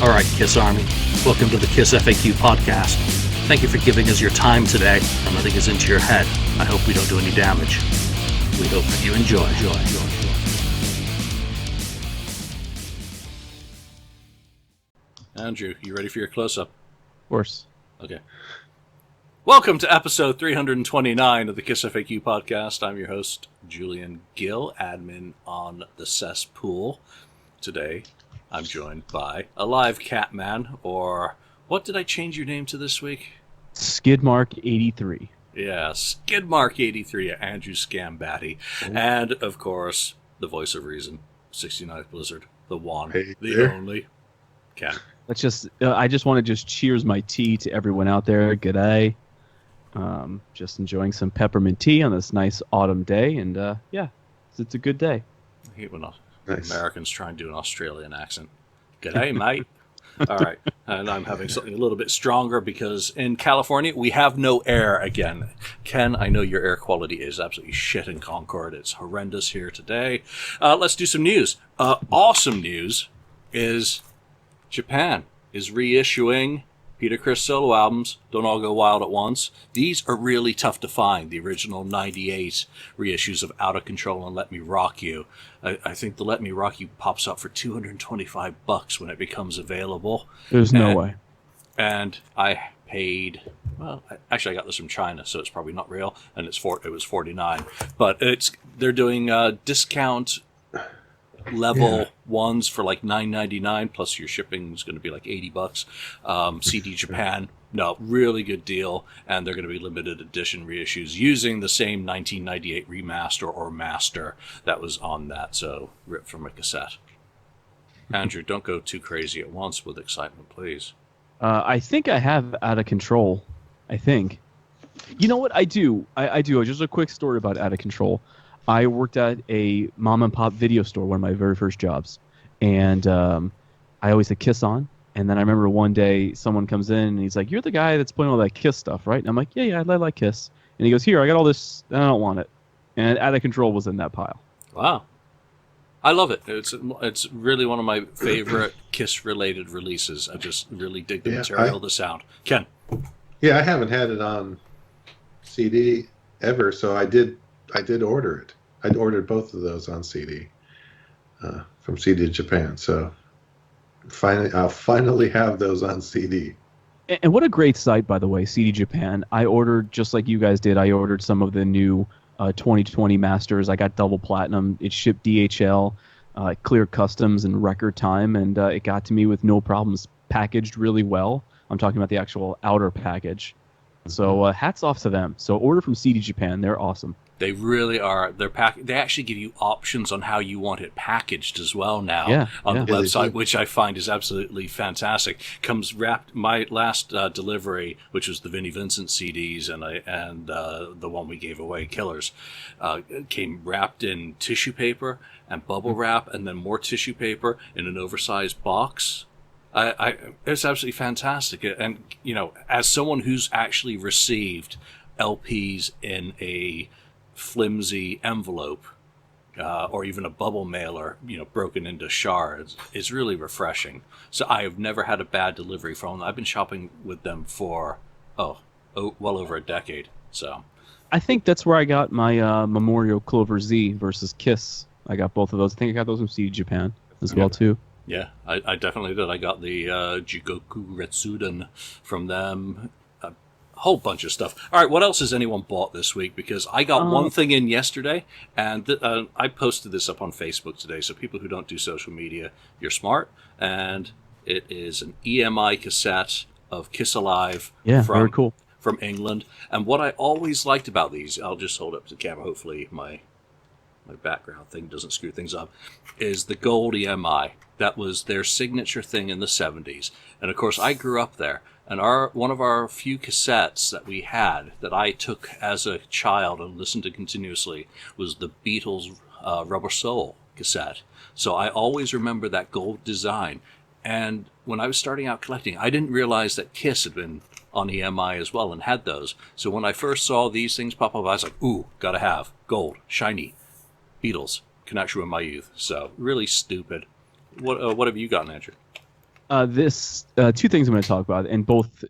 All right, Kiss Army, welcome to the KissFAQ Podcast. Thank you for giving us your time today and letting us into your head. I hope we don't do any damage. We hope that you enjoy. Andrew, you ready for your close-up? Of course. Okay. Welcome to episode 329 of the KissFAQ Podcast. I'm your host, Julian Gill, admin on the cesspool. Today, I'm joined by a live Catman, or what did I change your name to this week? Skidmark83. Yeah, Skidmark83, Andrew Scambatty. And, of course, the voice of reason, 69th Blizzard, the one, the only Cat. I just want to cheers my tea to everyone out there. G'day. Just enjoying some peppermint tea on this nice autumn day, and it's a good day. I hate when Americans try and do an Australian accent. G'day, mate. All right, and I'm having something a little bit stronger because in California we have no air again. Ken, I know your air quality is absolutely shit in Concord. It's horrendous here today. Let's do some news. Awesome news is Japan is reissuing Peter Criss solo albums, Don't All Go Wild at Once. These are really tough to find, the original 98 reissues of Out of Control and Let Me Rock You. I think the Let Me Rock You pops up for $225 when it becomes available. There's no way. And I paid, I got this from China, so it's probably not real, and it was $49. But they're doing discount level ones for like $9.99, plus your shipping is going to be like $80. CD Japan, no, really good deal, and they're going to be limited edition reissues using the same 1998 remaster or master that was on that, so ripped from a cassette. Andrew, don't go too crazy at once with excitement, please. I think I have Out of Control. I think. You know what? I do. I do. Just a quick story about Out of Control. I worked at a mom-and-pop video store, one of my very first jobs, and I always had Kiss on. And then I remember one day someone comes in and he's like, "You're the guy that's playing all that Kiss stuff, right?" And I'm like, "Yeah, I like Kiss." And he goes, "Here, I got all this, and I don't want it." And Out of Control was in that pile. Wow. I love it. It's really one of my favorite Kiss-related releases. I just really dig the material, the sound. Ken? Yeah, I haven't had it on CD ever, so I did order it. I'd ordered both of those on CD from CD Japan. So I'll finally have those on CD. And what a great site, by the way, CD Japan. I ordered, just like you guys did, I ordered some of the new 2020 masters. I got double platinum. It shipped DHL, cleared customs in record time, and it got to me with no problems. Packaged really well. I'm talking about the actual outer package. So hats off to them. So order from CD Japan. They're awesome. They really are. They actually give you options on how you want it packaged as well now on the website, which I find is absolutely fantastic. Comes wrapped. My last delivery, which was the Vinnie Vincent CDs and the one we gave away, Killers, came wrapped in tissue paper and bubble wrap, and then more tissue paper in an oversized box. It's absolutely fantastic. And as someone who's actually received LPs in a flimsy envelope or even a bubble mailer, broken into shards, it's really refreshing. So I have never had a bad delivery from them. I've been shopping with them for well over a decade. So I think that's where I got my Memorial Clover Z versus Kiss. I got both of those. I think I got those from CD Japan as well too. Yeah, I definitely did. I got the Jigoku Retsuden from them. A whole bunch of stuff. All right, what else has anyone bought this week? Because I got one thing in yesterday, and I posted this up on Facebook today. So people who don't do social media, you're smart. And it is an EMI cassette of Kiss Alive very cool. From England. And what I always liked about these, I'll just hold up to the camera, hopefully my background thing doesn't screw things up, is the gold EMI. That was their signature thing in the 70s. And of course, I grew up there. And one of our few cassettes that we had that I took as a child and listened to continuously was the Beatles' Rubber Soul cassette. So I always remember that gold design. And when I was starting out collecting, I didn't realize that Kiss had been on EMI as well and had those. So when I first saw these things pop up, I was like, ooh, gotta have gold, shiny, Beatles, connection with my youth. So really stupid. What have you gotten, Andrew? This two things I'm going to talk about, and both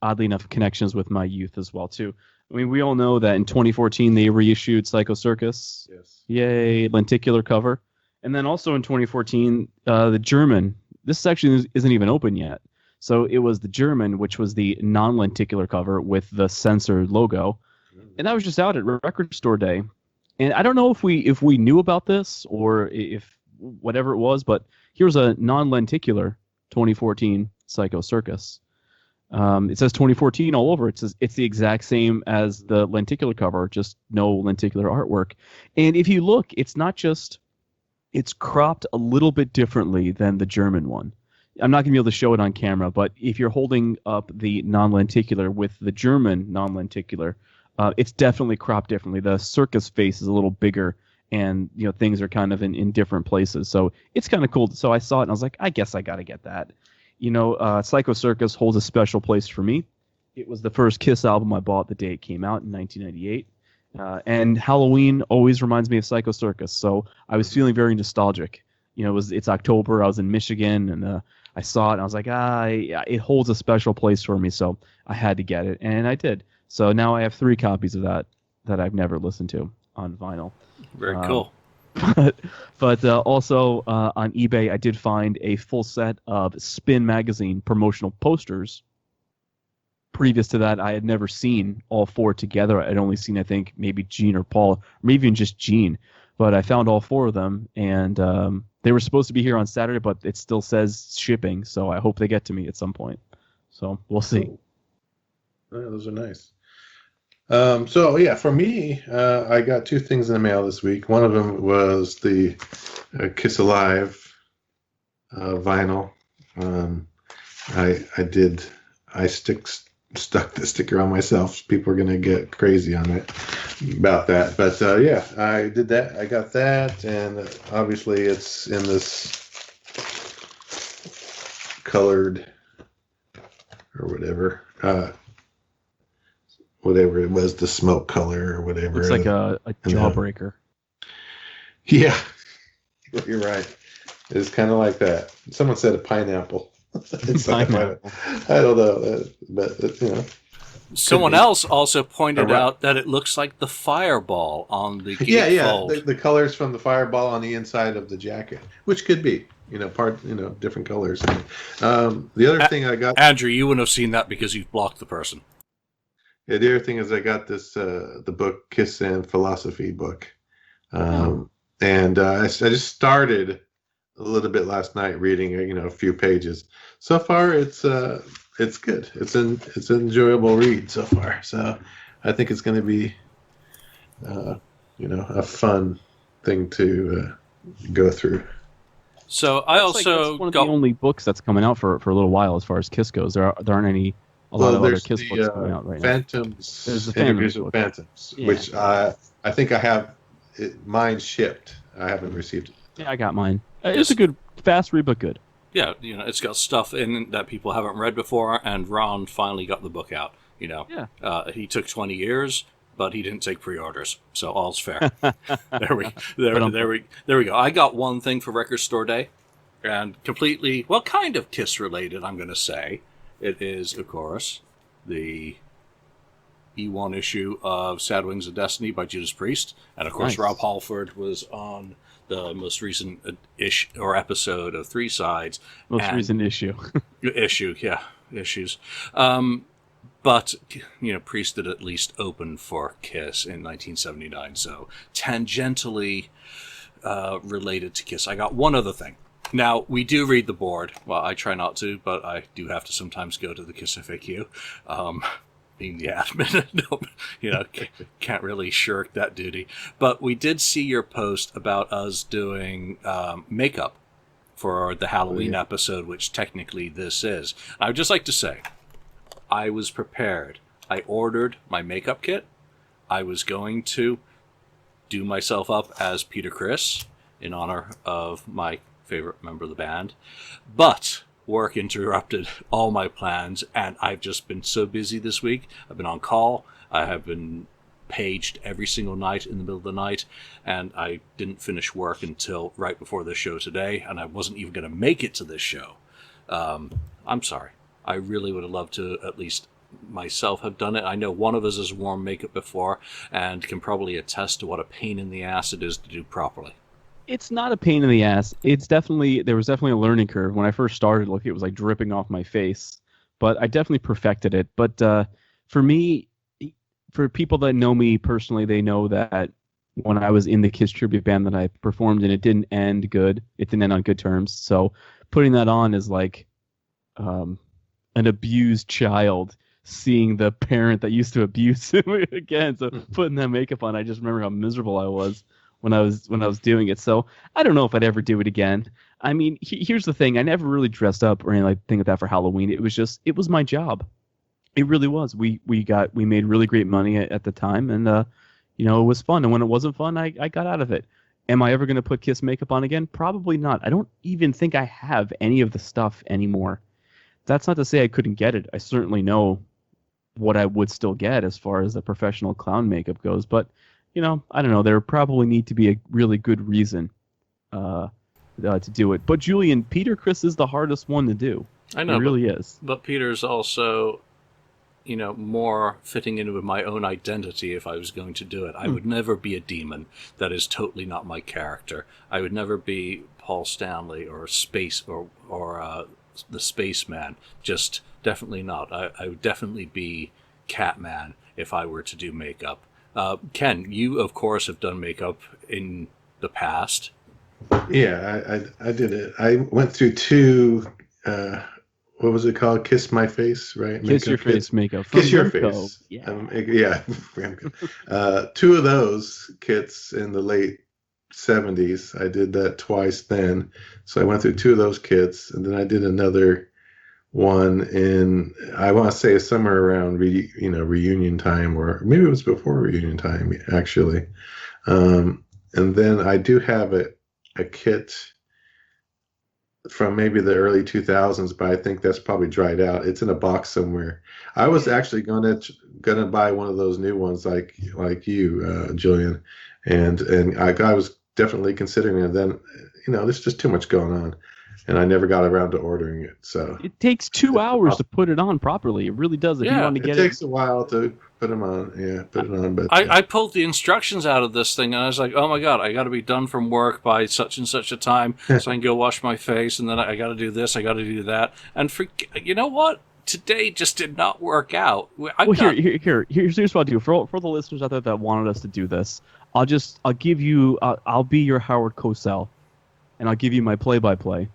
oddly enough connections with my youth as well too. I mean, we all know that in 2014 they reissued Psycho Circus. Yes. Yay, lenticular cover. And then also in 2014, the German. This actually isn't even open yet. So it was the German, which was the non-lenticular cover with the censored logo, and that was just out at Record Store Day. And I don't know if we knew about this or if whatever it was, but here's a non-lenticular 2014 Psycho Circus. It says 2014 all over. It says it's the exact same as the lenticular cover, just no lenticular artwork. And if you look, it's not just, it's cropped a little bit differently than the German one. I'm not going to be able to show it on camera, but if you're holding up the non-lenticular with the German non-lenticular, it's definitely cropped differently. The circus face is a little bigger, and things are kind of in different places. So it's kind of cool. So I saw it, and I was like, I guess I got to get that. Psycho Circus holds a special place for me. It was the first Kiss album I bought the day it came out in 1998. And Halloween always reminds me of Psycho Circus, so I was feeling very nostalgic. It's October, I was in Michigan, and I saw it, and I was like, it holds a special place for me, so I had to get it, and I did. So now I have 3 copies of that I've never listened to on vinyl. Very cool. But also on eBay, I did find a full set of Spin magazine promotional posters. Previous to that, I had never seen all 4 together. I'd only seen, I think, maybe Gene or Paul, or maybe even just Gene. But I found all 4 of them, and they were supposed to be here on Saturday, but it still says shipping, so I hope they get to me at some point. So we'll see. Oh, yeah, those are nice. So yeah, for me, I got 2 things in the mail this week. One of them was the Kiss Alive vinyl. I stuck the sticker on myself. People are gonna get crazy on it about that, but yeah, I did that. I got that, and obviously it's in this colored or whatever it was, the smoke color or whatever. It's like a jawbreaker. Yeah, you're right. It's kind of like that. Someone said a pineapple. It's pineapple. I don't know, but Someone else also pointed out that it looks like the fireball on the gatefold. The colors from the fireball on the inside of the jacket, which could be, different colors. The other thing I got, Andrew, you wouldn't have seen that because you've blocked the person. Yeah, the other thing is I got this the book Kiss and Philosophy book, and I just started a little bit last night reading a few pages. So far, it's good. It's an enjoyable read so far. So I think it's going to be a fun thing to go through. So I also that's one of the only books that's coming out for a little while as far as Kiss goes. There aren't any. A lot of other Kiss books coming out right now. There's the Phantoms, which I think I have mine shipped. I haven't received it. Yeah, I got mine. It's a good, fast read, but good. Yeah, it's got stuff in it that people haven't read before, and Ron finally got the book out. He took 20 years, but he didn't take pre-orders, so all's fair. There we go. I got one thing for Record Store Day, and completely, kind of Kiss related, I'm going to say. It is, of course, the E1 issue of Sad Wings of Destiny by Judas Priest. And, of course, nice. Rob Halford was on the most recent episode of Three Sides. Recent issue. Issues. But, Priest did at least open for Kiss in 1979. So, tangentially related to Kiss. I got one other thing. Now, we do read the board. Well, I try not to, but I do have to sometimes go to the KissFAQ. Being the admin, can't really shirk that duty. But we did see your post about us doing makeup for the Halloween episode, which technically this is. I would just like to say, I was prepared. I ordered my makeup kit. I was going to do myself up as Peter Criss in honor of my favorite member of the band, but work interrupted all my plans, and I've just been so busy this week. I've been on call. I have been paged every single night in the middle of the night, and I didn't finish work until right before the show today, and I wasn't even going to make it to this show. I'm sorry. I really would have loved to at least myself have done it. I know one of us has worn makeup before and can probably attest to what a pain in the ass it is to do properly. It's not a pain in the ass. There was definitely a learning curve. When I first started, it was like dripping off my face, but I definitely perfected it. But for me, for people that know me personally, they know that when I was in the Kiss tribute band that I performed in, it didn't end good. It didn't end on good terms. So putting that on is like an abused child seeing the parent that used to abuse him again. So putting that makeup on, I just remember how miserable I was when I was doing it. So I don't know if I'd ever do it again. I mean, here's the thing: I never really dressed up or anything like that for Halloween. It was my job. It really was. We made really great money at the time, and it was fun. And when it wasn't fun, I got out of it. Am I ever going to put Kiss makeup on again? Probably not. I don't even think I have any of the stuff anymore. That's not to say I couldn't get it. I certainly know what I would still get as far as the professional clown makeup goes. But, I don't know. There probably need to be a really good reason to do it. But, Julian, Peter Criss is the hardest one to do. I know. It really is. But Peter's also, more fitting in with my own identity if I was going to do it. I would never be a demon. That is totally not my character. I would never be Paul Stanley or Space or the Spaceman. Just definitely not. I would definitely be Catman if I were to do makeup. Ken, you of course have done makeup in the past. Yeah, I did it. I went through two. What was it called? Kiss My Face, right? Kiss Your Face makeup. Kiss Your Face. Yeah. Two of those kits in the late 70s. I did that twice then. So I went through two of those kits, and then I did another one in, I want to say, somewhere around reunion time, or maybe it was before reunion time actually. And then I do have a kit from maybe the early 2000s, but I think that's probably dried out. It's in a box somewhere. I was actually gonna buy one of those new ones like you, Julian, and I was definitely considering it. Then there's just too much going on, and I never got around to ordering it. So it takes 2 hours to put it on properly. It really does. If you want to get it takes a while to put them on. Yeah, put it on. But I pulled the instructions out of this thing, and I was like, oh my god, I got to be done from work by such and such a time, so I can go wash my face, and then I got to do this, I got to do that, and you know what? Today just did not work out. Here's what I'll do for the listeners out there that wanted us to do this. I'll give you. I'll be your Howard Cosell, and I'll give you my play-by-play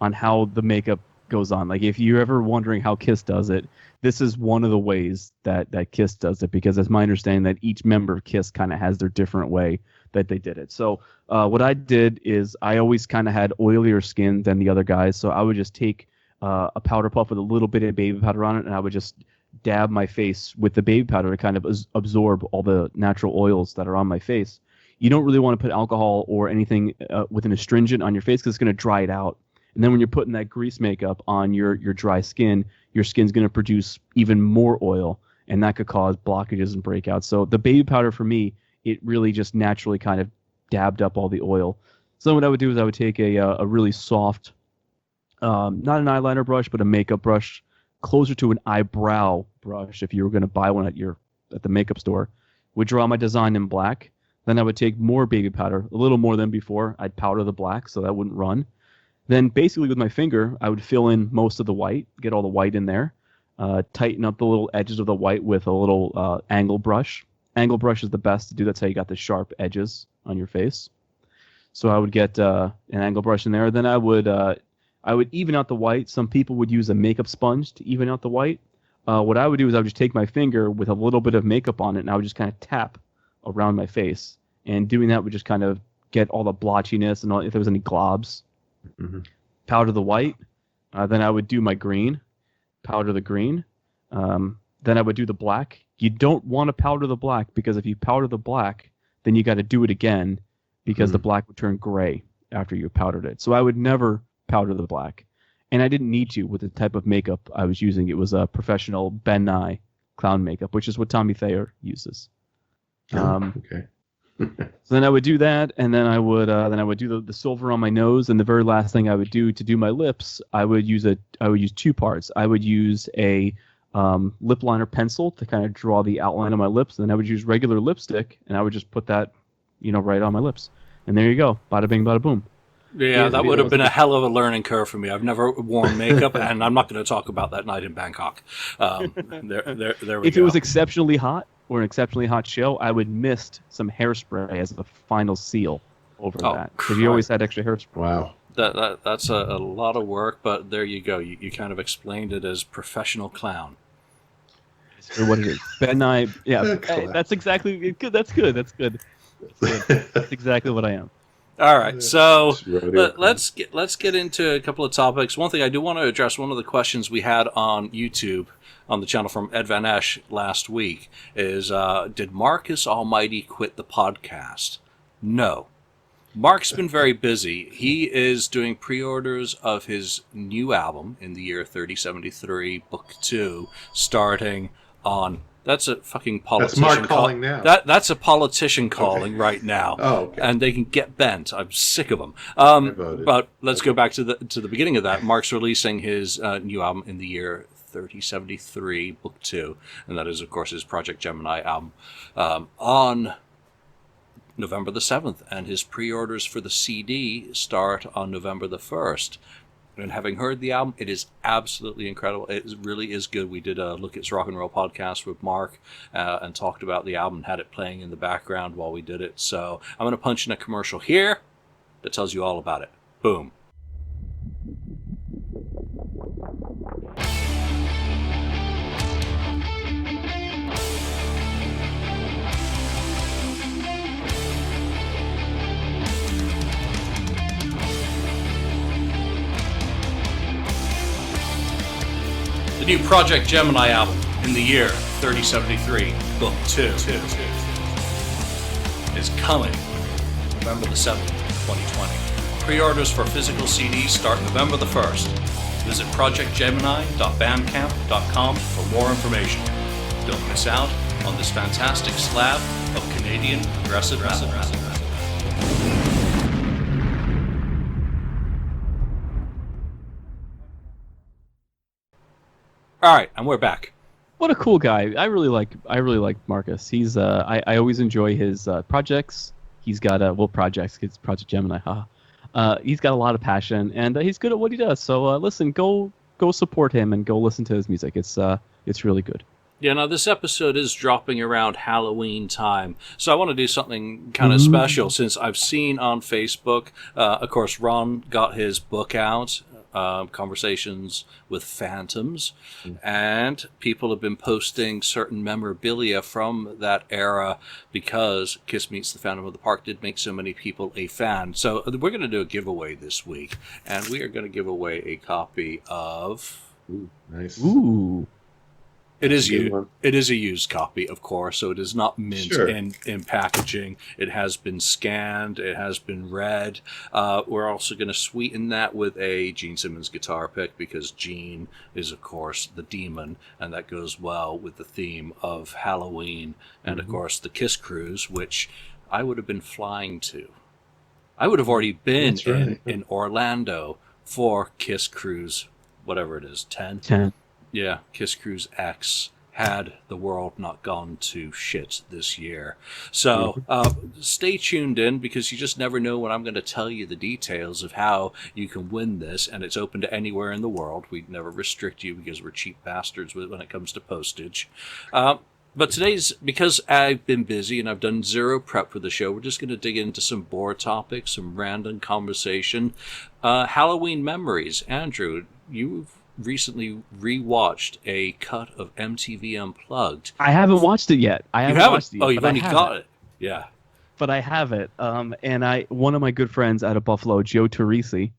on how the makeup goes on. Like, if you're ever wondering how Kiss does it, this is one of the ways that Kiss does it, because it's my understanding that each member of Kiss kind of has their different way that they did it. So what I did is I always kind of had oilier skin than the other guys, so I would just take a powder puff with a little bit of baby powder on it, and I would just dab my face with the baby powder to kind of absorb all the natural oils that are on my face. You don't really want to put alcohol or anything with an astringent on your face, because it's going to dry it out. And then when you're putting that grease makeup on your dry skin, your skin's going to produce even more oil, and that could cause blockages and breakouts. So the baby powder, for me, it really just naturally kind of dabbed up all the oil. So what I would do is I would take a really soft, not an eyeliner brush, but a makeup brush, closer to an eyebrow brush if you were going to buy one at the makeup store. Would draw my design in black. Then I would take more baby powder, a little more than before. I'd powder the black so that wouldn't run. Then basically with my finger, I would fill in most of the white, get all the white in there, tighten up the little edges of the white with a little angle brush. Angle brush is the best to do. That's how you got the sharp edges on your face. So I would get an angle brush in there. Then I would even out the white. Some people would use a makeup sponge to even out the white. What I would do is I would just take my finger with a little bit of makeup on it, and I would just kind of tap around my face. And doing that would just kind of get all the blotchiness and if there was any globs. Mm-hmm. Powder the white. Then I would do my green. Powder the green. Then I would do the black. You don't want to powder the black, because if you powder the black, then you got to do it again, because the black would turn gray after you powdered it. So I would never powder the black. And I didn't need to with the type of makeup I was using. It was a professional Ben Nye clown makeup, which is what Tommy Thayer uses. Okay. So then I would do that, and then I would do the silver on my nose, and the very last thing I would do to do my lips, I would use two parts. I would use a lip liner pencil to kind of draw the outline of my lips, and then I would use regular lipstick, and I would just put that, right on my lips, and there you go, bada bing, bada boom. Yeah, that would have been a hell of a learning curve for me. I've never worn makeup, and I'm not going to talk about that night in Bangkok. There we go. If it was exceptionally hot or an exceptionally hot show, I would mist some hairspray as a final seal over that. Because you always had extra hairspray. Wow. That's a lot of work, but there you go. You kind of explained it as professional clown. Or what it is. Ben and I, yeah, that's exactly good. That's good. That's exactly what I am. All right, so let's get into a couple of topics. One thing I do want to address, one of the questions we had on YouTube on the channel from Ed Van Esch last week is, did Marcus Almighty quit the podcast? No. Mark's been very busy. He is doing pre-orders of his new album in the year 3073, Book 2, starting on... That's a fucking politician. That's Mark calling now. That's a politician calling right now. Oh, okay. And they can get bent. I'm sick of them. But let's go back to the beginning of that. Mark's releasing his new album in the year 3073, Book 2, and that is, of course, his Project Gemini album, on November the 7th. And his pre-orders for the CD start on November the 1st. And having heard the album, it is absolutely incredible. It really is good. We did a Look It's Rock and Roll podcast with Mark and talked about the album, had it playing in the background while we did it. So I'm going to punch in a commercial here that tells you all about it. Boom. The new Project Gemini album in the year 3073, Book 2, is coming November the 7th, 2020. Pre-orders for physical CDs start November the 1st. Visit projectgemini.bandcamp.com for more information. Don't miss out on this fantastic slab of Canadian progressive metal. All right, and we're back. What a cool guy! I really like Marcus. He's I always enjoy his projects. He's got projects. It's Project Gemini. He's got a lot of passion, and he's good at what he does. So listen, go support him and go listen to his music. It's really good. Yeah, now this episode is dropping around Halloween time, so I want to do something kind of special since I've seen on Facebook. Of course, Ron got his book out. Conversations with Phantoms, and people have been posting certain memorabilia from that era because Kiss Meets the Phantom of the Park did make so many people a fan. So we're going to do a giveaway this week, and we are going to give away a copy of... Ooh, nice. Ooh. It is a used copy, of course, so it is not mint in packaging. It has been scanned. It has been read. We're also going to sweeten that with a Gene Simmons guitar pick because Gene is, of course, the demon, and that goes well with the theme of Halloween and, of course, the Kiss Cruise, which I would have been flying to. I would have already been in Orlando for Kiss Cruise, whatever it is, 10? Yeah, Kiss Cruise X, had the world not gone to shit this year. So stay tuned in because you just never know when I'm going to tell you the details of how you can win this, and it's open to anywhere in the world. We never restrict you because we're cheap bastards when it comes to postage. But today's, because I've been busy and I've done zero prep for the show, we're just going to dig into some board topics, some random conversation. Halloween memories. Andrew, you've recently rewatched a cut of MTV Unplugged. I haven't watched it yet. I haven't watched it yet. Oh, you've only got it. Yeah. But I have it. And one of my good friends out of Buffalo, Joe Teresi,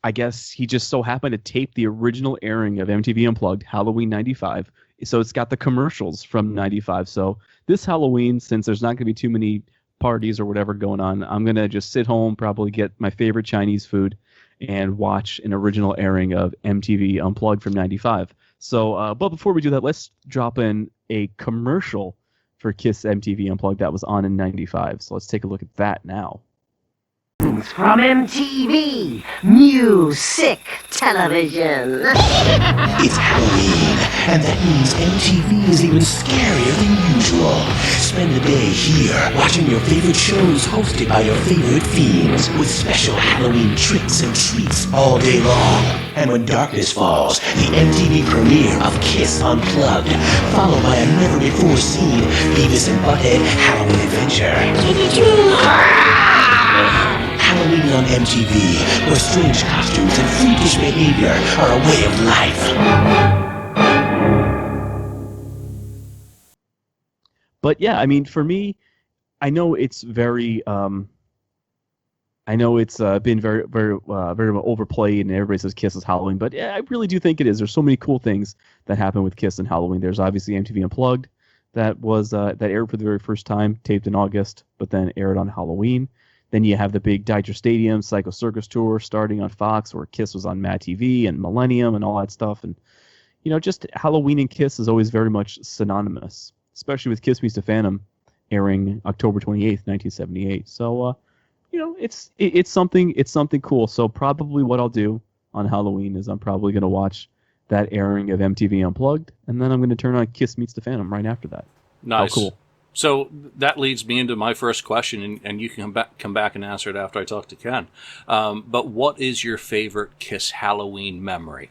I guess he just so happened to tape the original airing of MTV Unplugged, Halloween 95. So it's got the commercials from 95. So this Halloween, since there's not going to be too many parties or whatever going on, I'm going to just sit home, probably get my favorite Chinese food, and watch an original airing of MTV Unplugged from 95. So, but before we do that, let's drop in a commercial for Kiss MTV Unplugged that was on in '95. So let's take a look at that now. From MTV Music Television. It's Halloween, and that means MTV is even scarier than usual. Spend the day here, watching your favorite shows hosted by your favorite fiends, with special Halloween tricks and treats all day long. And when darkness falls, the MTV premiere of Kiss Unplugged, followed by a never-before-seen Beavis and Butthead Halloween adventure. Halloween on MTV, where strange costumes and freakish behavior are a way of life. But yeah, I mean, for me, I know it's very, been very, very, very overplayed, and everybody says Kiss is Halloween. But yeah, I really do think it is. There's so many cool things that happen with Kiss and Halloween. There's obviously MTV Unplugged, that was that aired for the very first time, taped in August, but then aired on Halloween. Then you have the big Dodger Stadium Psycho Circus tour starting on Fox, where Kiss was on Mad TV and Millennium and all that stuff. And, you know, just Halloween and Kiss is always very much synonymous, especially with Kiss Meets the Phantom airing October 28th, 1978. So, you know, it's something cool. So probably what I'll do on Halloween is I'm probably going to watch that airing of MTV Unplugged, and then I'm going to turn on Kiss Meets the Phantom right after that. Nice. How cool. So that leads me into my first question, and you can come back and answer it after I talk to Ken. But what is your favorite Kiss Halloween memory?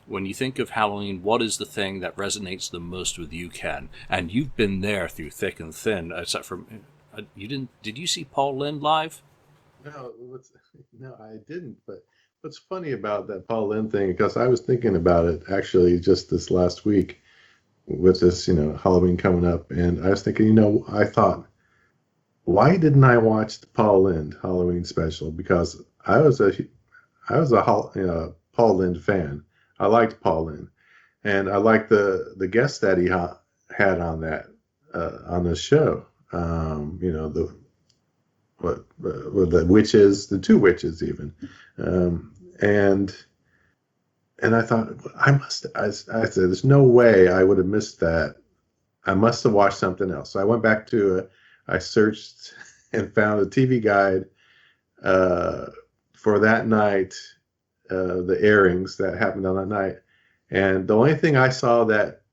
When you think of Halloween, what is the thing that resonates the most with you, Ken? And you've been there through thick and thin, except for did you see Paul Lynde live? No, I didn't. But what's funny about that Paul Lynde thing, because I was thinking about it actually just this last week, with this, Halloween coming up, and I was thinking, I thought, why didn't I watch the Paul Lynde Halloween special? Because I was a Paul Lynde fan. I liked Paul Lynde, and I liked the guests that he had on that on the show. The witches, the two witches even, and I thought, I said, there's no way I would have missed that. I must have watched something else. So I went back I searched and found a TV guide for that night, the airings that happened on that night. And the only thing I saw that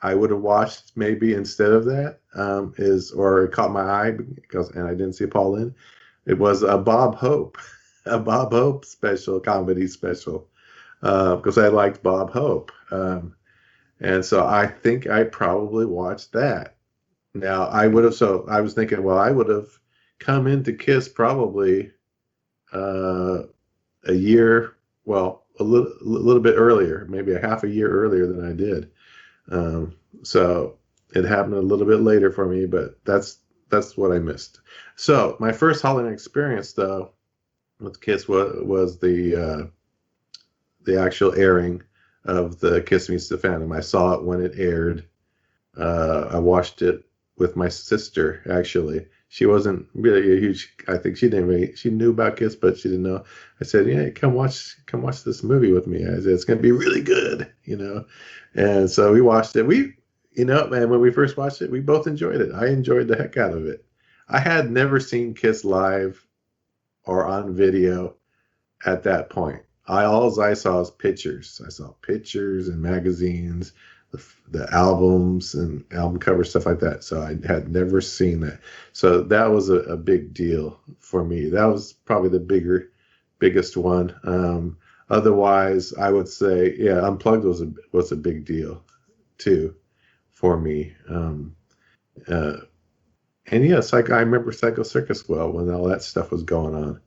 I would have watched maybe instead of that or it caught my eye and I didn't see Paul Lynde, it was a Bob Hope special, comedy special. Because I liked Bob Hope. And so I think I probably watched that. Now, I was thinking, well, I would have come into Kiss probably a year, well, a little bit earlier, maybe a half a year earlier than I did. So it happened a little bit later for me, but that's what I missed. So my first Halloween experience, though, with Kiss was the actual airing of the Kiss Meets the Phantom. I saw it when it aired. I watched it with my sister, actually. She wasn't really a huge, I think she knew about Kiss, but she didn't know. I said, yeah, come watch this movie with me. I said, it's going to be really good, And so we watched it. And when we first watched it, we both enjoyed it. I enjoyed the heck out of it. I had never seen Kiss live or on video at that point. All I saw was pictures. I saw pictures and magazines, the albums and album covers, stuff like that. So I had never seen that. So that was a big deal for me. That was probably the biggest one. Otherwise, I would say, yeah, Unplugged was a big deal too for me. And yes, I remember Psycho Circus well when all that stuff was going on.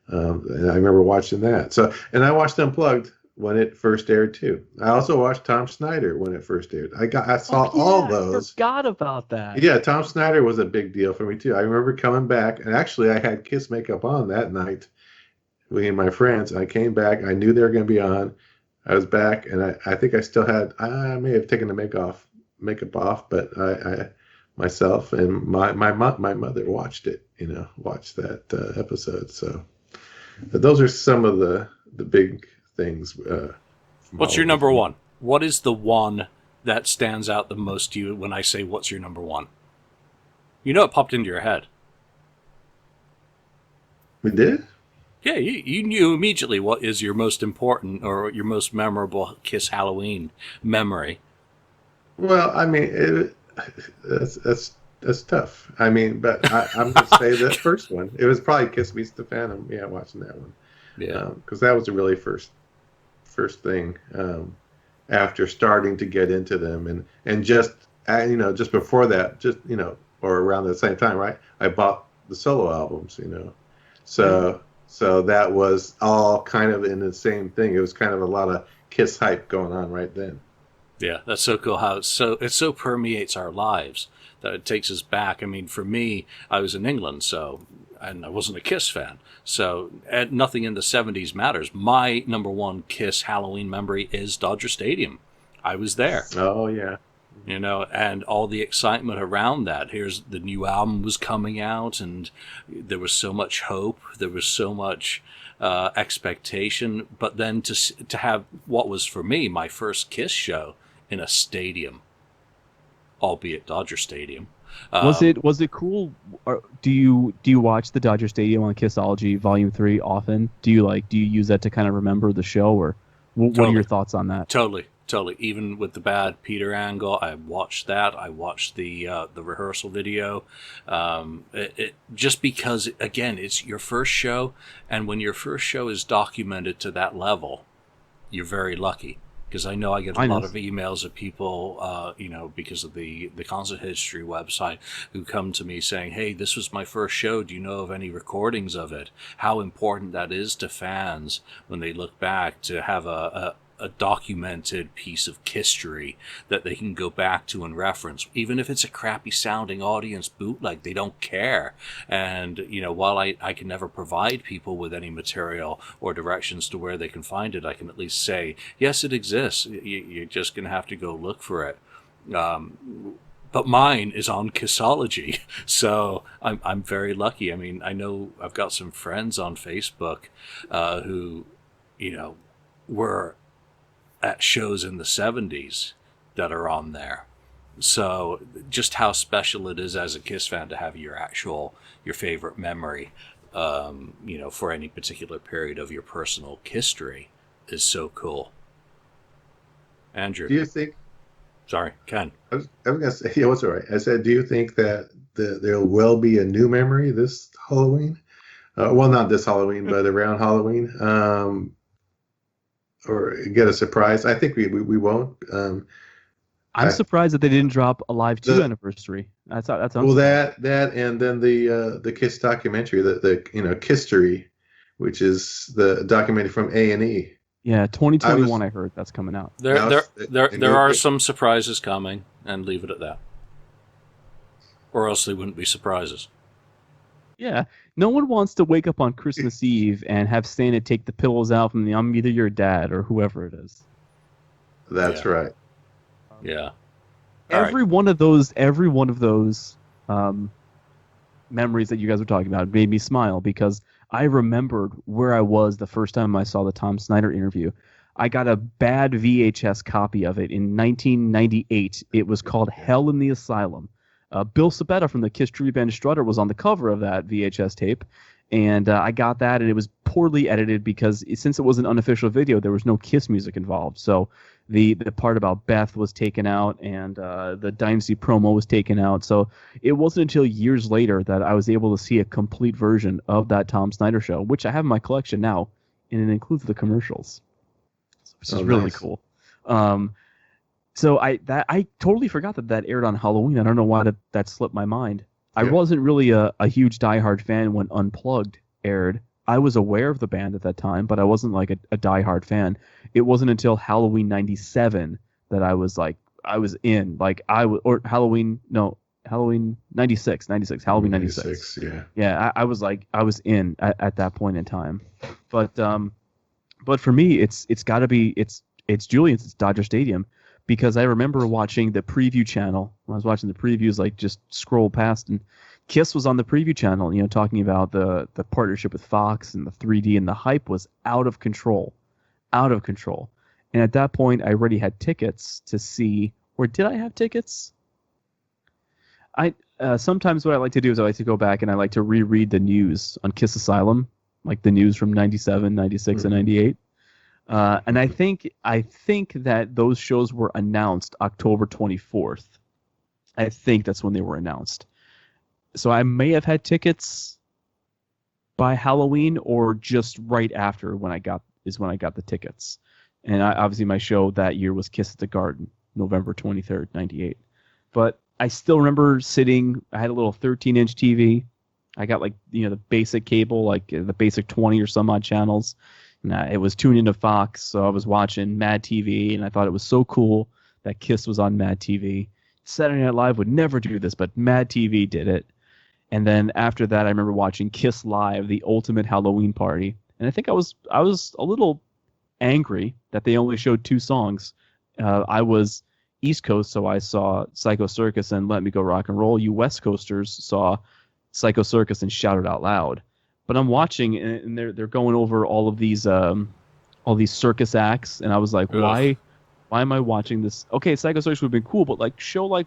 And I remember watching that. So, and I watched Unplugged when it first aired too. I also watched Tom Snyder when it first aired. I saw all those. I forgot about that. Yeah, Tom Snyder was a big deal for me too. I remember coming back, and actually I had Kiss makeup on that night with me and my friends. I came back. I knew they were going to be on. I was back, and I think I still had. I may have taken the makeup off, but I myself and my mother watched it. Watched that episode. So. But those are some of the big things. What's your number one? What is the one that stands out the most to you when I say, what's your number one? You know it popped into your head. We did? Yeah, you knew immediately what is your most important or your most memorable Kiss Halloween memory. Well, I mean, that's tough. I mean, but I'm going to say the first one. It was probably Kiss Meets the Phantom. Yeah, watching that one. Yeah. Because that was the really first thing after starting to get into them. And just, just before that, or around the same time, right? I bought the solo albums, So that was all kind of in the same thing. It was kind of a lot of Kiss hype going on right then. Yeah, that's so cool how it so permeates our lives that it takes us back. I mean, for me, I was in England, and I wasn't a Kiss fan, so nothing in the 70s matters. My number one Kiss Halloween memory is Dodger Stadium. I was there. Oh, yeah. And all the excitement around that. Here's the new album was coming out, and there was so much hope. There was so much expectation. But then to have what was for me my first Kiss show in a stadium, albeit Dodger Stadium. Was it cool? Or do you watch the Dodger Stadium on Kissology Volume 3 often? Do you use that to kind of remember the show, or what are your thoughts on that? Totally. Even with the bad Peter angle, I watched that. I watched the rehearsal video. It just because, again, it's your first show, and when your first show is documented to that level, you're very lucky. Because I know I get a lot of emails of people, because of the Concert History website, who come to me saying, hey, this was my first show. Do you know of any recordings of it? How important that is to fans when they look back to have a documented piece of history that they can go back to and reference. Even if it's a crappy sounding audience bootleg, they don't care. And, while I can never provide people with any material or directions to where they can find it, I can at least say, yes, it exists. You're just going to have to go look for it. But mine is on Kissology, so I'm very lucky. I mean, I know I've got some friends on Facebook who, were at shows in the 70s that are on there. So just how special it is as a Kiss fan to have your favorite memory, for any particular period of your personal history is so cool. Andrew. Do you think... Sorry, Ken. I was going to say, yeah, what's all right. I said, do you think that there will be a new memory this Halloween? Well, not this Halloween, but around Halloween. Or get a surprise. I think we won't. I'm surprised that they didn't drop a Live 2 anniversary. That's well, that and then the Kiss documentary, the Kisstory, which is the documentary from A&E. Yeah, 2021. I heard that's coming out. There are some surprises coming, and leave it at that. Or else they wouldn't be surprises. Yeah, no one wants to wake up on Christmas Eve and have Santa take the pillows out from the I'm either your dad or whoever it is. That's right. Yeah. Every one of those memories that you guys were talking about made me smile because I remembered where I was the first time I saw the Tom Snyder interview. I got a bad VHS copy of it in 1998. It was called Hell in the Asylum. Bill Sabetta from the Kiss tribute band Strutter was on the cover of that VHS tape, and I got that, and it was poorly edited because since it was an unofficial video, there was no Kiss music involved. So the part about Beth was taken out, and the Dynasty promo was taken out. So it wasn't until years later that I was able to see a complete version of that Tom Snyder show, which I have in my collection now, and it includes the commercials, which is really cool. So I totally forgot that aired on Halloween. I don't know why that slipped my mind. I wasn't really a huge diehard fan when Unplugged aired. I was aware of the band at that time, but I wasn't like a diehard fan. It wasn't until Halloween '97 that I was in. Halloween '96, Halloween '96. Yeah, I was in at that point in time. But for me, it's got to be it's Julian's. It's Dodger Stadium. Because I remember watching the preview channel. When I was watching the previews, just scroll past, and Kiss was on the preview channel, talking about the partnership with Fox and the 3D, and the hype was out of control. And at that point, I already had tickets to see Or did I have tickets? Sometimes what I like to do is I like to go back and I like to reread the news on Kiss Asylum, like the news from 97, 96, and 98. And I think that those shows were announced October 24th. I think that's when they were announced. So I may have had tickets by Halloween or just right after when I got the tickets. And obviously my show that year was Kiss at the Garden, November 23rd, 98. But I still remember sitting, I had a little 13-inch TV. I got the basic cable, like the basic 20 or some odd channels. And it was tuned into Fox, so I was watching Mad TV, and I thought it was so cool that Kiss was on Mad TV. Saturday Night Live would never do this, but Mad TV did it. And then after that, I remember watching Kiss Live, the ultimate Halloween party. And I think I was a little angry that they only showed 2 songs. I was East Coast, so I saw Psycho Circus and Let Me Go Rock and Roll. You West Coasters saw Psycho Circus and Shout It Out Loud. But I'm watching, and they're going over all these circus acts, and I was like, why am I watching this? Okay, Psycho Circus would have been cool, but show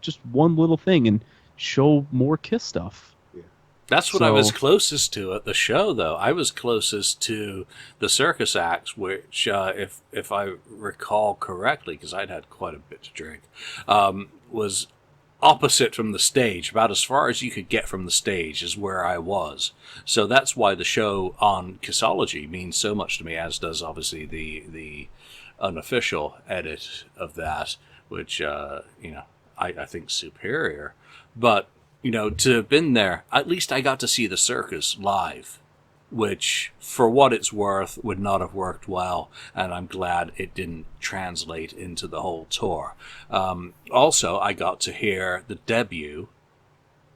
just one little thing, and show more Kiss stuff. Yeah. That's what I was closest to at the show, though. I was closest to the circus acts, which, if I recall correctly, because I'd had quite a bit to drink, was opposite from the stage. About as far as you could get from the stage is where I was. So that's why the show on Kissology means so much to me, as does obviously the unofficial edit of that, which I think superior. But to have been there, at least I got to see the circus live, which, for what it's worth, would not have worked well, and I'm glad it didn't translate into the whole tour. Also, I got to hear the debut,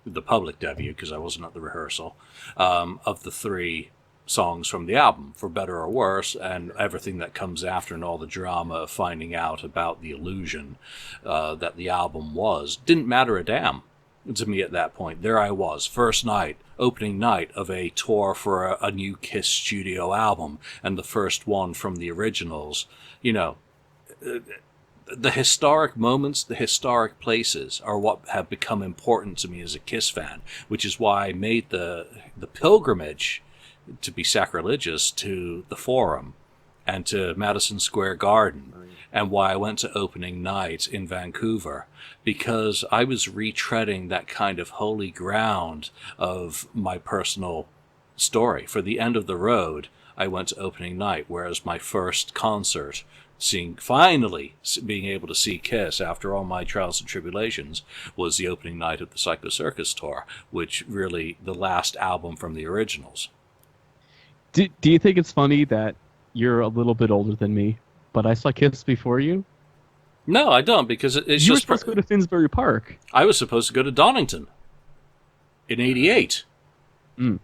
the public debut, because I wasn't at the rehearsal, of the 3 songs from the album, For Better or Worse, and everything that comes after, and all the drama of finding out about the illusion that the album was. Didn't matter a damn to me at that point. There I was, first night, opening night of a tour for a new Kiss studio album, and the first one from the originals. The historic moments, the historic places are what have become important to me as a Kiss fan, which is why I made the pilgrimage, to be sacrilegious, to the Forum and to Madison Square Garden, and why I went to opening night in Vancouver, because I was retreading that kind of holy ground of my personal story. For the End of the Road, I went to opening night, whereas my first concert, finally being able to see Kiss after all my trials and tribulations, was the opening night of the Psycho Circus tour, which really the last album from the originals. Do you think it's funny that you're a little bit older than me, but I saw Kiss before you? No, I don't, because it's you just... were supposed to go to Finsbury Park. I was supposed to go to Donington in 88. Mm.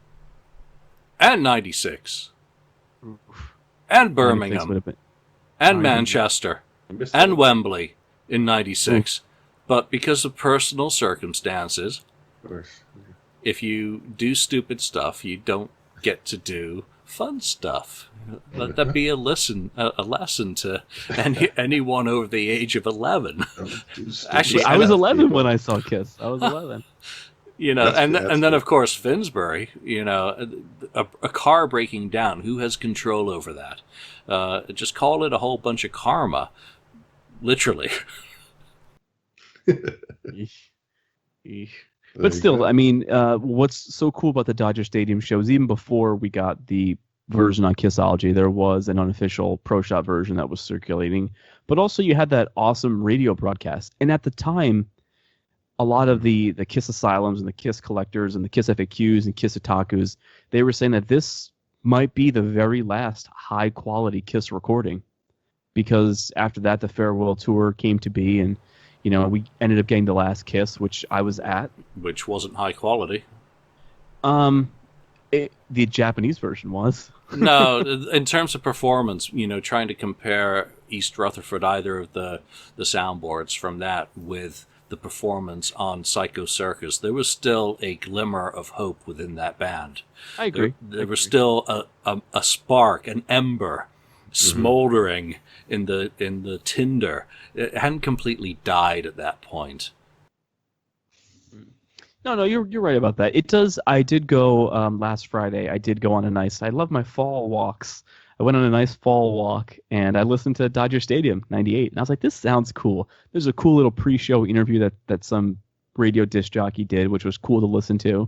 And 96. And Birmingham. And Manchester. And Wembley in 96. But because of personal circumstances, of course, if you do stupid stuff, you don't get to do fun stuff. Let that be a lesson to anyone over the age of 11. Actually, I was 11 when I saw Kiss. I was 11. And then of course Finsbury. A car breaking down. Who has control over that? Just call it a whole bunch of karma, literally. But still, I mean, what's so cool about the Dodger Stadium shows, even before we got the version on Kissology, there was an unofficial Pro Shop version that was circulating. But also you had that awesome radio broadcast. And at the time, a lot of the Kiss Asylums and the Kiss Collectors and the Kiss FAQs and Kiss Otakus, they were saying that this might be the very last high-quality Kiss recording. Because after that, the farewell tour came to be, and we ended up getting The Last Kiss, which I was at. Which wasn't high quality. The Japanese version was. No, in terms of performance, trying to compare East Rutherford, either of the soundboards from that, with the performance on Psycho Circus, there was still a glimmer of hope within that band. I agree. There was still a spark, an ember smoldering in the tinder. It hadn't completely died at that point. No, you're right about that. It does. I did go last Friday. I did go on a nice. I love my fall walks. I went on a nice fall walk, and I listened to Dodger Stadium '98, and I was like, "This sounds cool." There's a cool little pre-show interview that some radio disc jockey did, which was cool to listen to.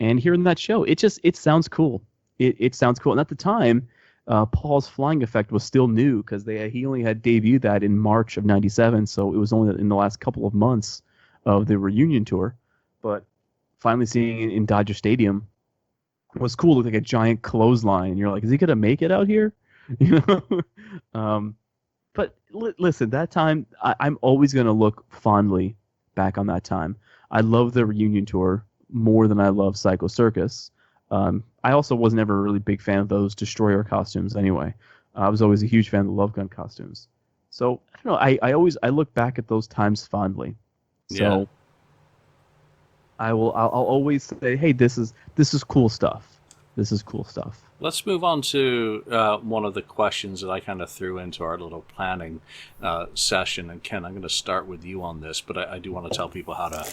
And hearing that show, it sounds cool. It sounds cool. And at the time, Paul's Flying Effect was still new because he only had debuted that in March of '97, so it was only in the last couple of months of the reunion tour. But finally seeing it in Dodger Stadium was cool. It looked like a giant clothesline, and you're like, is he gonna make it out here? You know. But listen, that time I'm always gonna look fondly back on that time. I love the reunion tour more than I love Psycho Circus. I also was never a really big fan of those Destroyer costumes anyway. I was always a huge fan of the Love Gun costumes. So I don't know. I look back at those times fondly. So. Yeah. I'll always say, hey, this is cool stuff. This is cool stuff. Let's move on to one of the questions that I kind of threw into our little planning session. And Ken, I'm going to start with you on this, but I do want to tell people how to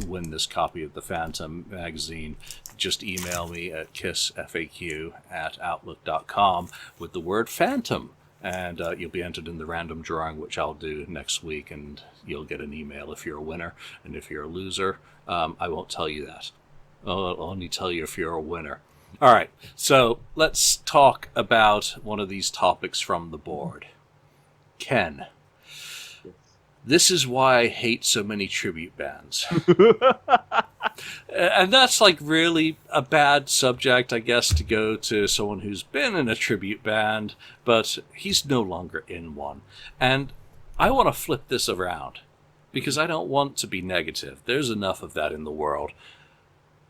win this copy of the Phantom magazine. Just email me at KissFAQ@outlook.com with the word Phantom. And you'll be entered in the random drawing, which I'll do next week, and you'll get an email if you're a winner. And if you're a loser, I won't tell you that. I'll only tell you if you're a winner. All right, so let's talk about one of these topics from the board. Ken, this is why I hate so many tribute bands. And that's like really a bad subject, I guess, to go to someone who's been in a tribute band, but he's no longer in one. And I want to flip this around because I don't want to be negative. There's enough of that in the world.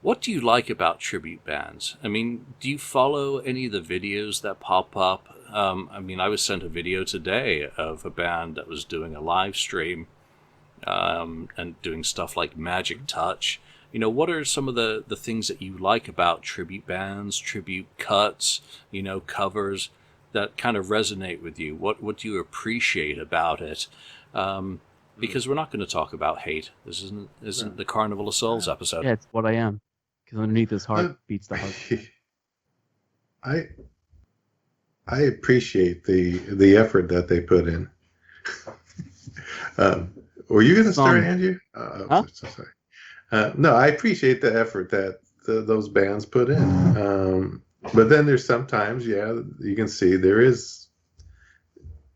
What do you like about tribute bands? I mean, do you follow any of the videos that pop up? I mean, I was sent a video today of a band that was doing a live stream and doing stuff like Magic Touch. You know, what are some of the things that you like about tribute bands, tribute cuts, covers that kind of resonate with you? What do you appreciate about it? Because we're not going to talk about hate. This isn't the Carnival of Souls episode. Yeah, it's what I am. Because underneath his heart beats the heart. I appreciate the effort that they put in. Were you going to start, Andrew? Huh? So sorry. No, I appreciate the effort that those bands put in. But then there's sometimes, you can see there is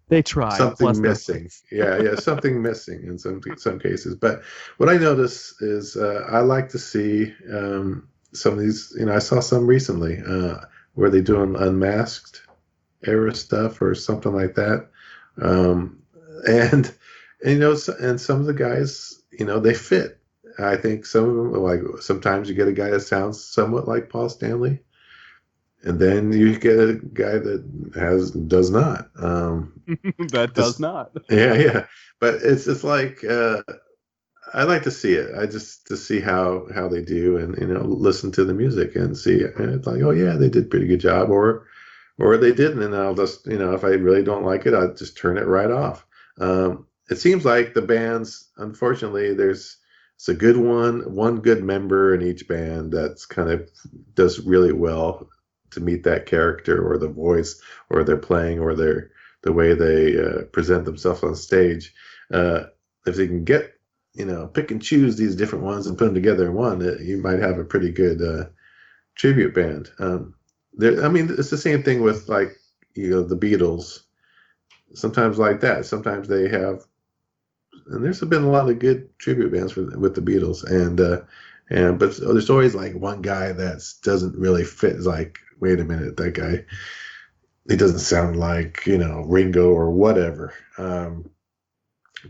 they try something missing. Something missing in some cases. But what I notice is I like to see some of these. I saw some recently where they doing unmasked era stuff or something like that, and some of the guys, they fit. I think some of them, like sometimes you get a guy that sounds somewhat like Paul Stanley, and then you get a guy that does not. Does not. Yeah. But it's just like I like to see it. I just to see how they do, and listen to the music and see. And it's like, oh yeah, they did a pretty good job, or they didn't, and I'll just if I really don't like it, I'll just turn it right off. It seems like the bands, unfortunately, it's a good one good member in each band that's kind of does really well to meet that character or the voice or their playing or the way they present themselves on stage. If they can get, pick and choose these different ones and put them together in one, you might have a pretty good tribute band. It's the same thing with like, the Beatles. Sometimes like that. Sometimes they have, and there's been a lot of good tribute bands with the Beatles, but there's always like one guy that doesn't really fit. It's like, wait a minute, that guy, he doesn't sound like Ringo or whatever.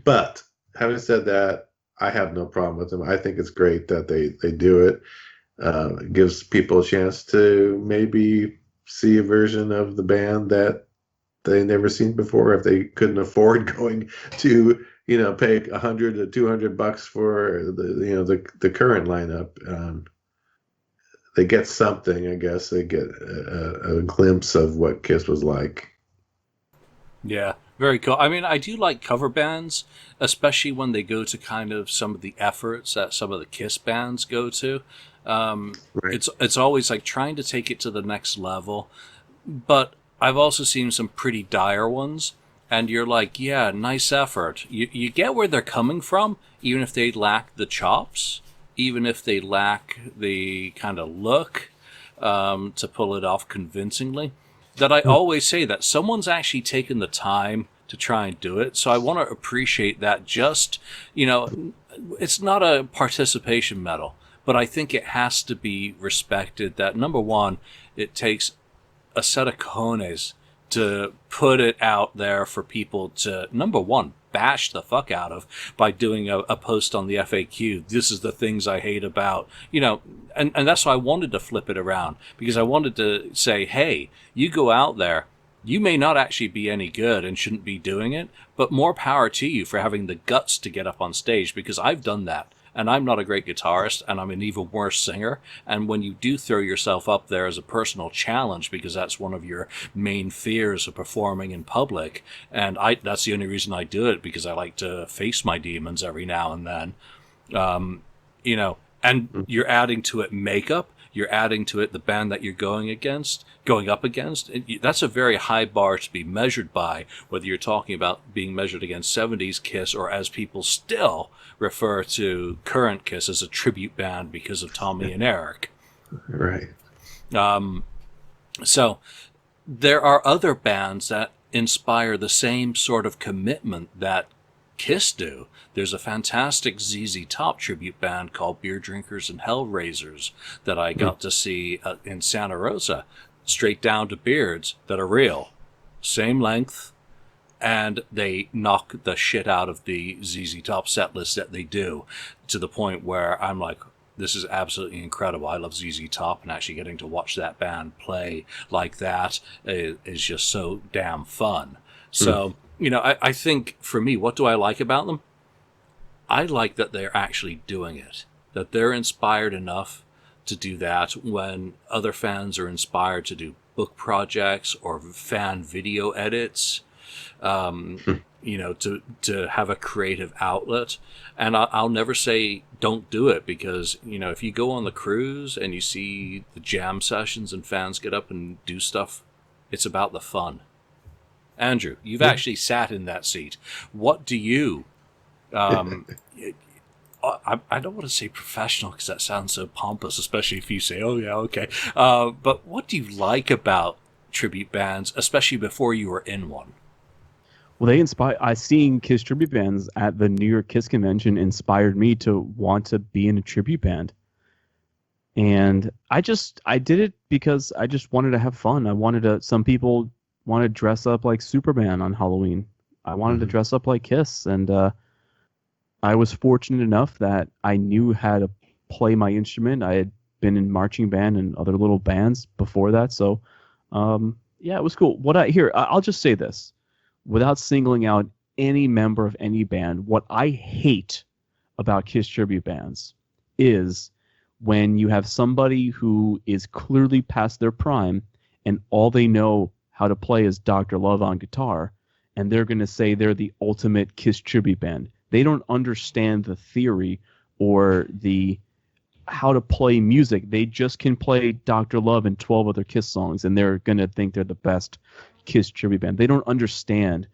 But having said that, I have no problem with them. I think it's great that they do it. It gives people a chance to maybe see a version of the band that they never seen before if they couldn't afford going to pay $100 to $200 for the current lineup. They get something, I guess. They get a glimpse of what Kiss was like Yeah, very cool. I mean, I do like cover bands, especially when they go to kind of some of the efforts that some of the Kiss bands go to. Right. It's always like trying to take it to the next level. But I've also seen some pretty dire ones, and you're like, yeah, nice effort. You get where they're coming from, even if they lack the chops, even if they lack the kind of look to pull it off convincingly. That I always say that someone's actually taken the time to try and do it. So I want to appreciate that. Just, it's not a participation medal, but I think it has to be respected that, number one, it takes a set of cojones to put it out there for people to, number one, bash the fuck out of by doing a post on the FAQ. This is the things I hate about, and that's why I wanted to flip it around, because I wanted to say, hey, you go out there, you may not actually be any good and shouldn't be doing it, but more power to you for having the guts to get up on stage, because I've done that. And I'm not a great guitarist, and I'm an even worse singer. And when you do throw yourself up there as a personal challenge, because that's one of your main fears of performing in public, and that's the only reason I do it, because I like to face my demons every now and then, and you're adding to it makeup, you're adding to it the band that you're going up against. That's a very high bar to be measured by, whether you're talking about being measured against 70s Kiss, or as people still refer to current Kiss as a tribute band because of Tommy and Eric. Right. So there are other bands that inspire the same sort of commitment that Kiss do. There's a fantastic ZZ Top tribute band called Beer Drinkers and Hellraisers that I got to see in Santa Rosa, straight down to beards that are real. Same length, and they knock the shit out of the ZZ Top set list that they do, to the point where I'm like, this is absolutely incredible. I love ZZ Top, and actually getting to watch that band play like that is just so damn fun. So, I think for me, what do I like about them? I like that they're actually doing it, that they're inspired enough to do that when other fans are inspired to do book projects or fan video edits. To have a creative outlet. And I'll never say don't do it, because, if you go on the cruise and you see the jam sessions and fans get up and do stuff, it's about the fun. Andrew, you've actually sat in that seat. What do you, I don't want to say professional, because that sounds so pompous, especially if you say, oh yeah, okay. But what do you like about tribute bands, especially before you were in one? Well, they inspire. Seeing Kiss tribute bands at the New York Kiss convention inspired me to want to be in a tribute band. And I did it because I just wanted to have fun. Some people want to dress up like Superman on Halloween. I wanted to dress up like Kiss. And I was fortunate enough that I knew how to play my instrument. I had been in marching band and other little bands before that. So, it was cool. I'll just say this. Without singling out any member of any band, what I hate about Kiss tribute bands is when you have somebody who is clearly past their prime and all they know how to play is Dr. Love on guitar, and they're going to say they're the ultimate Kiss tribute band. They don't understand the theory or the how to play music. They just can play Dr. Love and 12 other Kiss songs, and they're going to think they're the best Kiss tribute band. They don't understand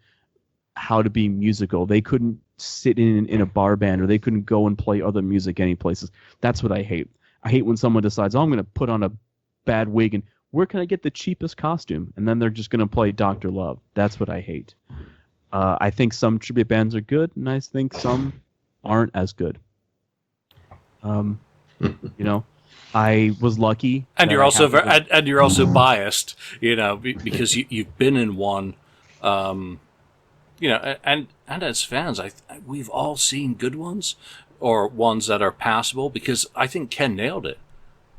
how to be musical. They couldn't sit in a bar band, or they couldn't go and play other music any places. That's what I hate. I hate when someone decides, I'm going to put on a bad wig and where can I get the cheapest costume? And then they're just going to play Dr. Love. That's what I hate. I think some tribute bands are good, and I think some aren't as good. I was lucky, and you're also and you're also biased, because you've been in one, and as fans, we've all seen good ones or ones that are passable, because I think Ken nailed it.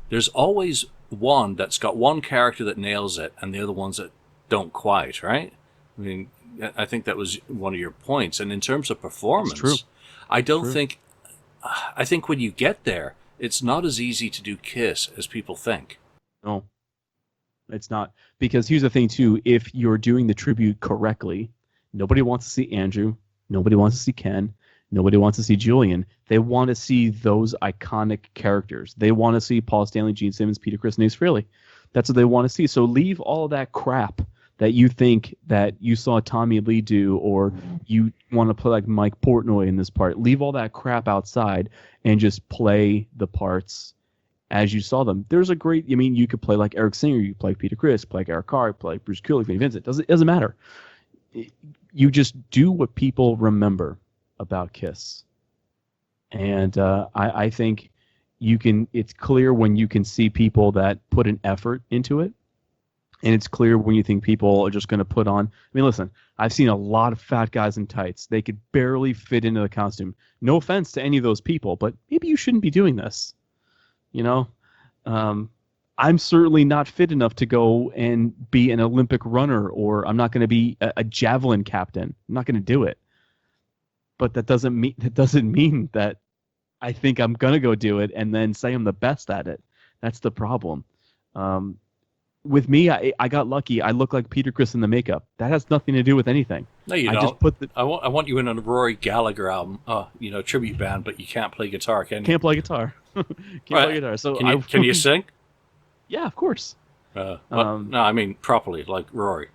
There's always one that's got one character that nails it, and the other ones that don't quite, right? I mean, I think that was one of your points. And in terms of performance, I think when you get there, it's not as easy to do Kiss as people think. No, it's not. Because here's the thing, too. If you're doing the tribute correctly, Nobody wants to see Andrew. Nobody wants to see Ken. Nobody wants to see Julian. They want to see those iconic characters. They want to see Paul Stanley, Gene Simmons, Peter Criss, and Ace Frehley. That's what they want to see. So leave all of that crap that you think that you saw Tommy Lee do, or you want to play like Mike Portnoy in this part. Leave all that crap outside and just play the parts as you saw them. There's a great, I mean, you could play like Eric Singer, you could play Peter Criss, play like Eric Carr, play like Bruce Kulick, Vinnie Vincent. It doesn't matter. You just do what people remember about Kiss. And I think you can, it's clear when you can see people that put an effort into it. And it's clear when you think people are just going to put on. I mean, listen, I've seen a lot of fat guys in tights. They could barely fit into the costume. No offense to any of those people, but maybe you shouldn't be doing this. You know, I'm certainly not fit enough to go and be an Olympic runner, or I'm not going to be a javelin captain. I'm not going to do it. But that doesn't mean that I think I'm going to go do it and then say I'm the best at it. That's the problem. With me, I got lucky. I look like Peter Criss in the makeup. That has nothing to do with anything. No, you don't. Just put I want you in a Rory Gallagher album, tribute band, but you can't play guitar, can you? Can't play guitar. Play guitar. So can you sing? Yeah, of course. No, I mean properly, like Rory.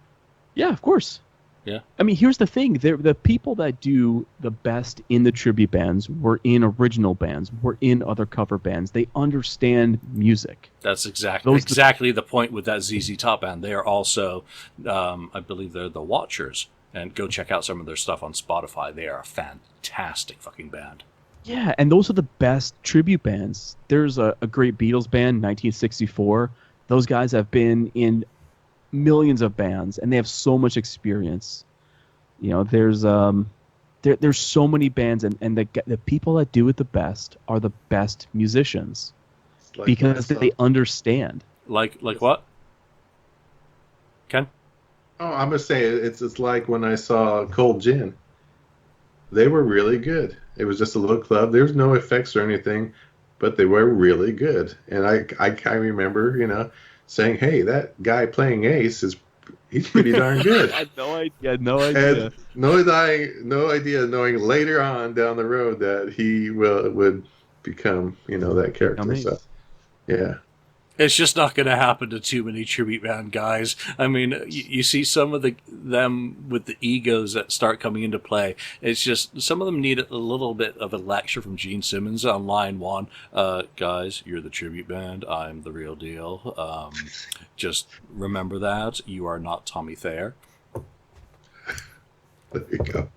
Yeah, of course. Yeah. I mean, here's the thing. The people that do the best in the tribute bands were in original bands, were in other cover bands. They understand music. That's exactly the point with that ZZ Top band. They are also, I believe they're the Watchers. And go check out some of their stuff on Spotify. They are a fantastic fucking band. Yeah, and those are the best tribute bands. There's a great Beatles band, 1964. Those guys have been in millions of bands, and they have so much experience. You know, there's so many bands, and the people that do it the best are the best musicians, like because they understand. Like what? Ken? Oh, I'm gonna say it's like when I saw Cold Gin. They were really good. It was just a little club. There's no effects or anything, but they were really good. And I remember, saying, "Hey, that guy playing Ace he's pretty darn good." I had no idea. And no idea, knowing later on down the road that he would become, that character. So, yeah. It's just not going to happen to too many tribute band guys. I mean, you see some of them with the egos that start coming into play. It's just some of them need a little bit of a lecture from Gene Simmons on line one. Guys, you're the tribute band. I'm the real deal. Just remember that you are not Tommy Thayer. There you go.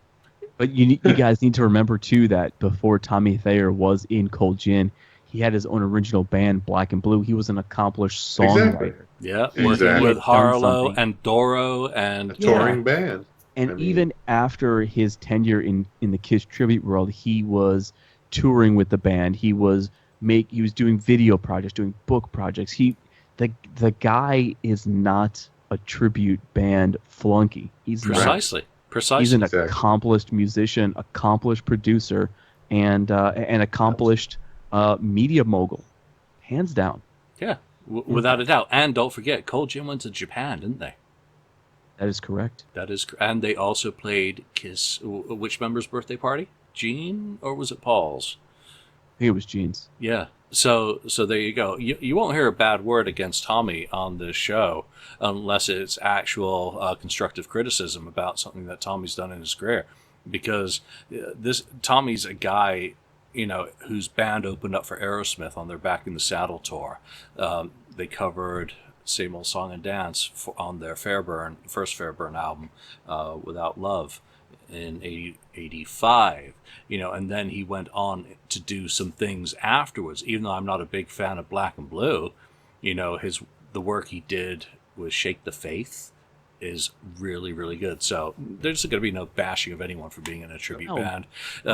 But you guys need to remember too that before Tommy Thayer was in Cold Gin, he had his own original band, Black and Blue. He was an accomplished songwriter. Exactly. Yeah, working with Harlow and Doro and a touring band. And even after his tenure in the Kiss tribute world, he was touring with the band. He was doing video projects, doing book projects. The guy is not a tribute band flunky. He's precisely. He's an accomplished musician, accomplished producer, and an accomplished media mogul, hands down. Yeah, without a doubt. And don't forget, Cold Gin went to Japan, didn't they? That is correct. And they also played Kiss. Which member's birthday party? Gene, or was it Paul's? I think it was Gene's. Yeah. So there you go. You won't hear a bad word against Tommy on this show unless it's actual constructive criticism about something that Tommy's done in his career, because Tommy's a guy, whose band opened up for Aerosmith on their Back in the Saddle tour. They covered Same Old Song and Dance on their first Fairburn album, Without Love, in 85. And then he went on to do some things afterwards. Even though I'm not a big fan of Black and Blue, the work he did with Shake the Faith is really, really good. So there's going to be no bashing of anyone for being in a tribute band.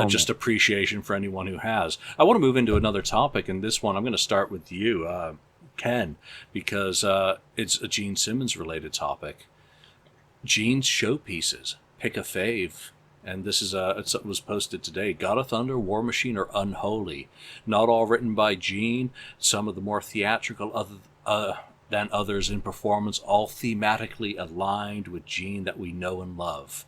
Just appreciation for anyone who has. I want to move into another topic, and this one I'm going to start with you, Ken, because it's a Gene Simmons related topic. Gene's showpieces. Pick a fave. And this is it was posted today. God of Thunder, War Machine, or Unholy. Not all written by Gene. Some of the more theatrical than others in performance, all thematically aligned with Gene that we know and love.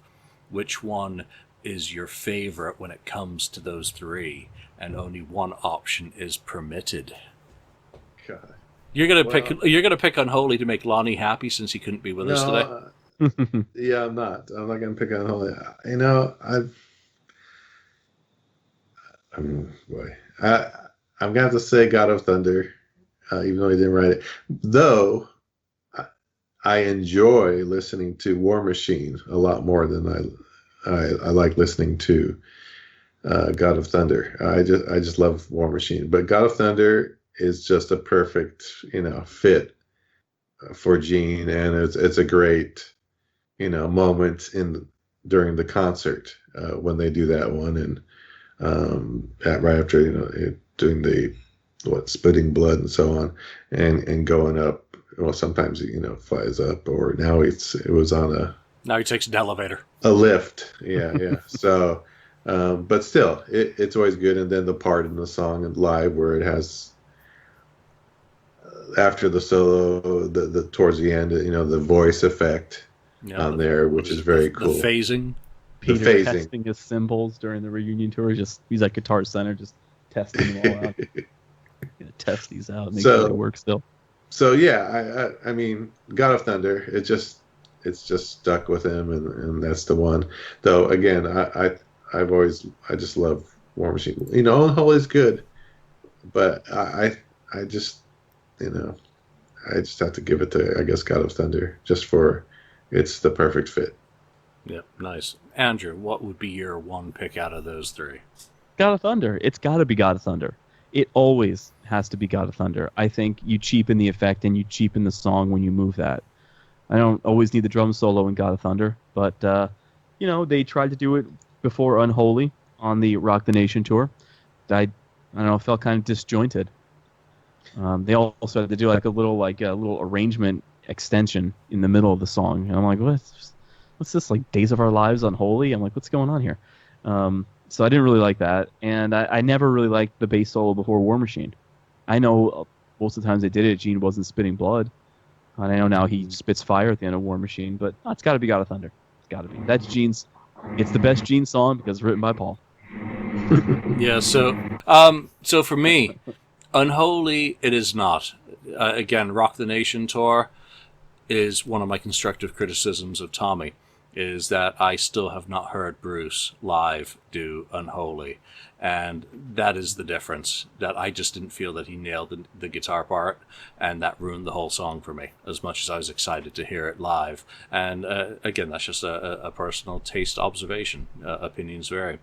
which one is your favorite when it comes to those three, and only one option is permitted. God. You're gonna pick Unholy to make Lonnie happy since he couldn't be with us today. Yeah, I'm not gonna pick Unholy. I'm gonna have to say God of Thunder, even though he didn't write it. Though I enjoy listening to War Machine a lot more than I like listening to God of Thunder. I just love War Machine, but God of Thunder is just a perfect fit for Gene, and it's a great moment during the concert when they do that one, and right after doing the spitting blood and so on, and going up. Well, sometimes he flies up, or now it was on now he takes an elevator, a lift. Yeah. So, but still, it's always good. And then the part in the song and live where it has after the solo, the towards the end, the voice effect on there, which is very cool. The phasing. Peter testing his cymbals during the reunion tour. He's at Guitar Center, just testing them all out. Test these out, make sure they work still. So yeah, I mean, God of Thunder. It's just stuck with him, and that's the one. Though again, I just love War Machine. Unholy is good, but I just have to give it to, I guess, God of Thunder, just for it's the perfect fit. Yeah, nice. Andrew, what would be your one pick out of those three? God of Thunder. It's got to be God of Thunder. It always has to be God of Thunder. I think you cheapen the effect and you cheapen the song when you move that. I don't always need the drum solo in God of Thunder, but they tried to do it before Unholy on the Rock the Nation tour. I don't know, felt kind of disjointed. They also had to do a little arrangement extension in the middle of the song, and I'm like, what's this, like Days of Our Lives Unholy? I'm like, what's going on here? So I didn't really like that, and I never really liked the bass solo before War Machine. I know most of the times they did it, Gene wasn't spitting blood, and I know now he spits fire at the end of War Machine, but it's got to be God of Thunder. It's got to be. That's Gene's. It's the best Gene song because it's written by Paul. Yeah. So for me, Unholy, it is not. Again, Rock the Nation tour is one of my constructive criticisms of Tommy, is that I still have not heard Bruce live do Unholy. And that is the difference, that I just didn't feel that he nailed the guitar part, and that ruined the whole song for me, as much as I was excited to hear it live. And again, that's just a personal taste observation. Opinions vary.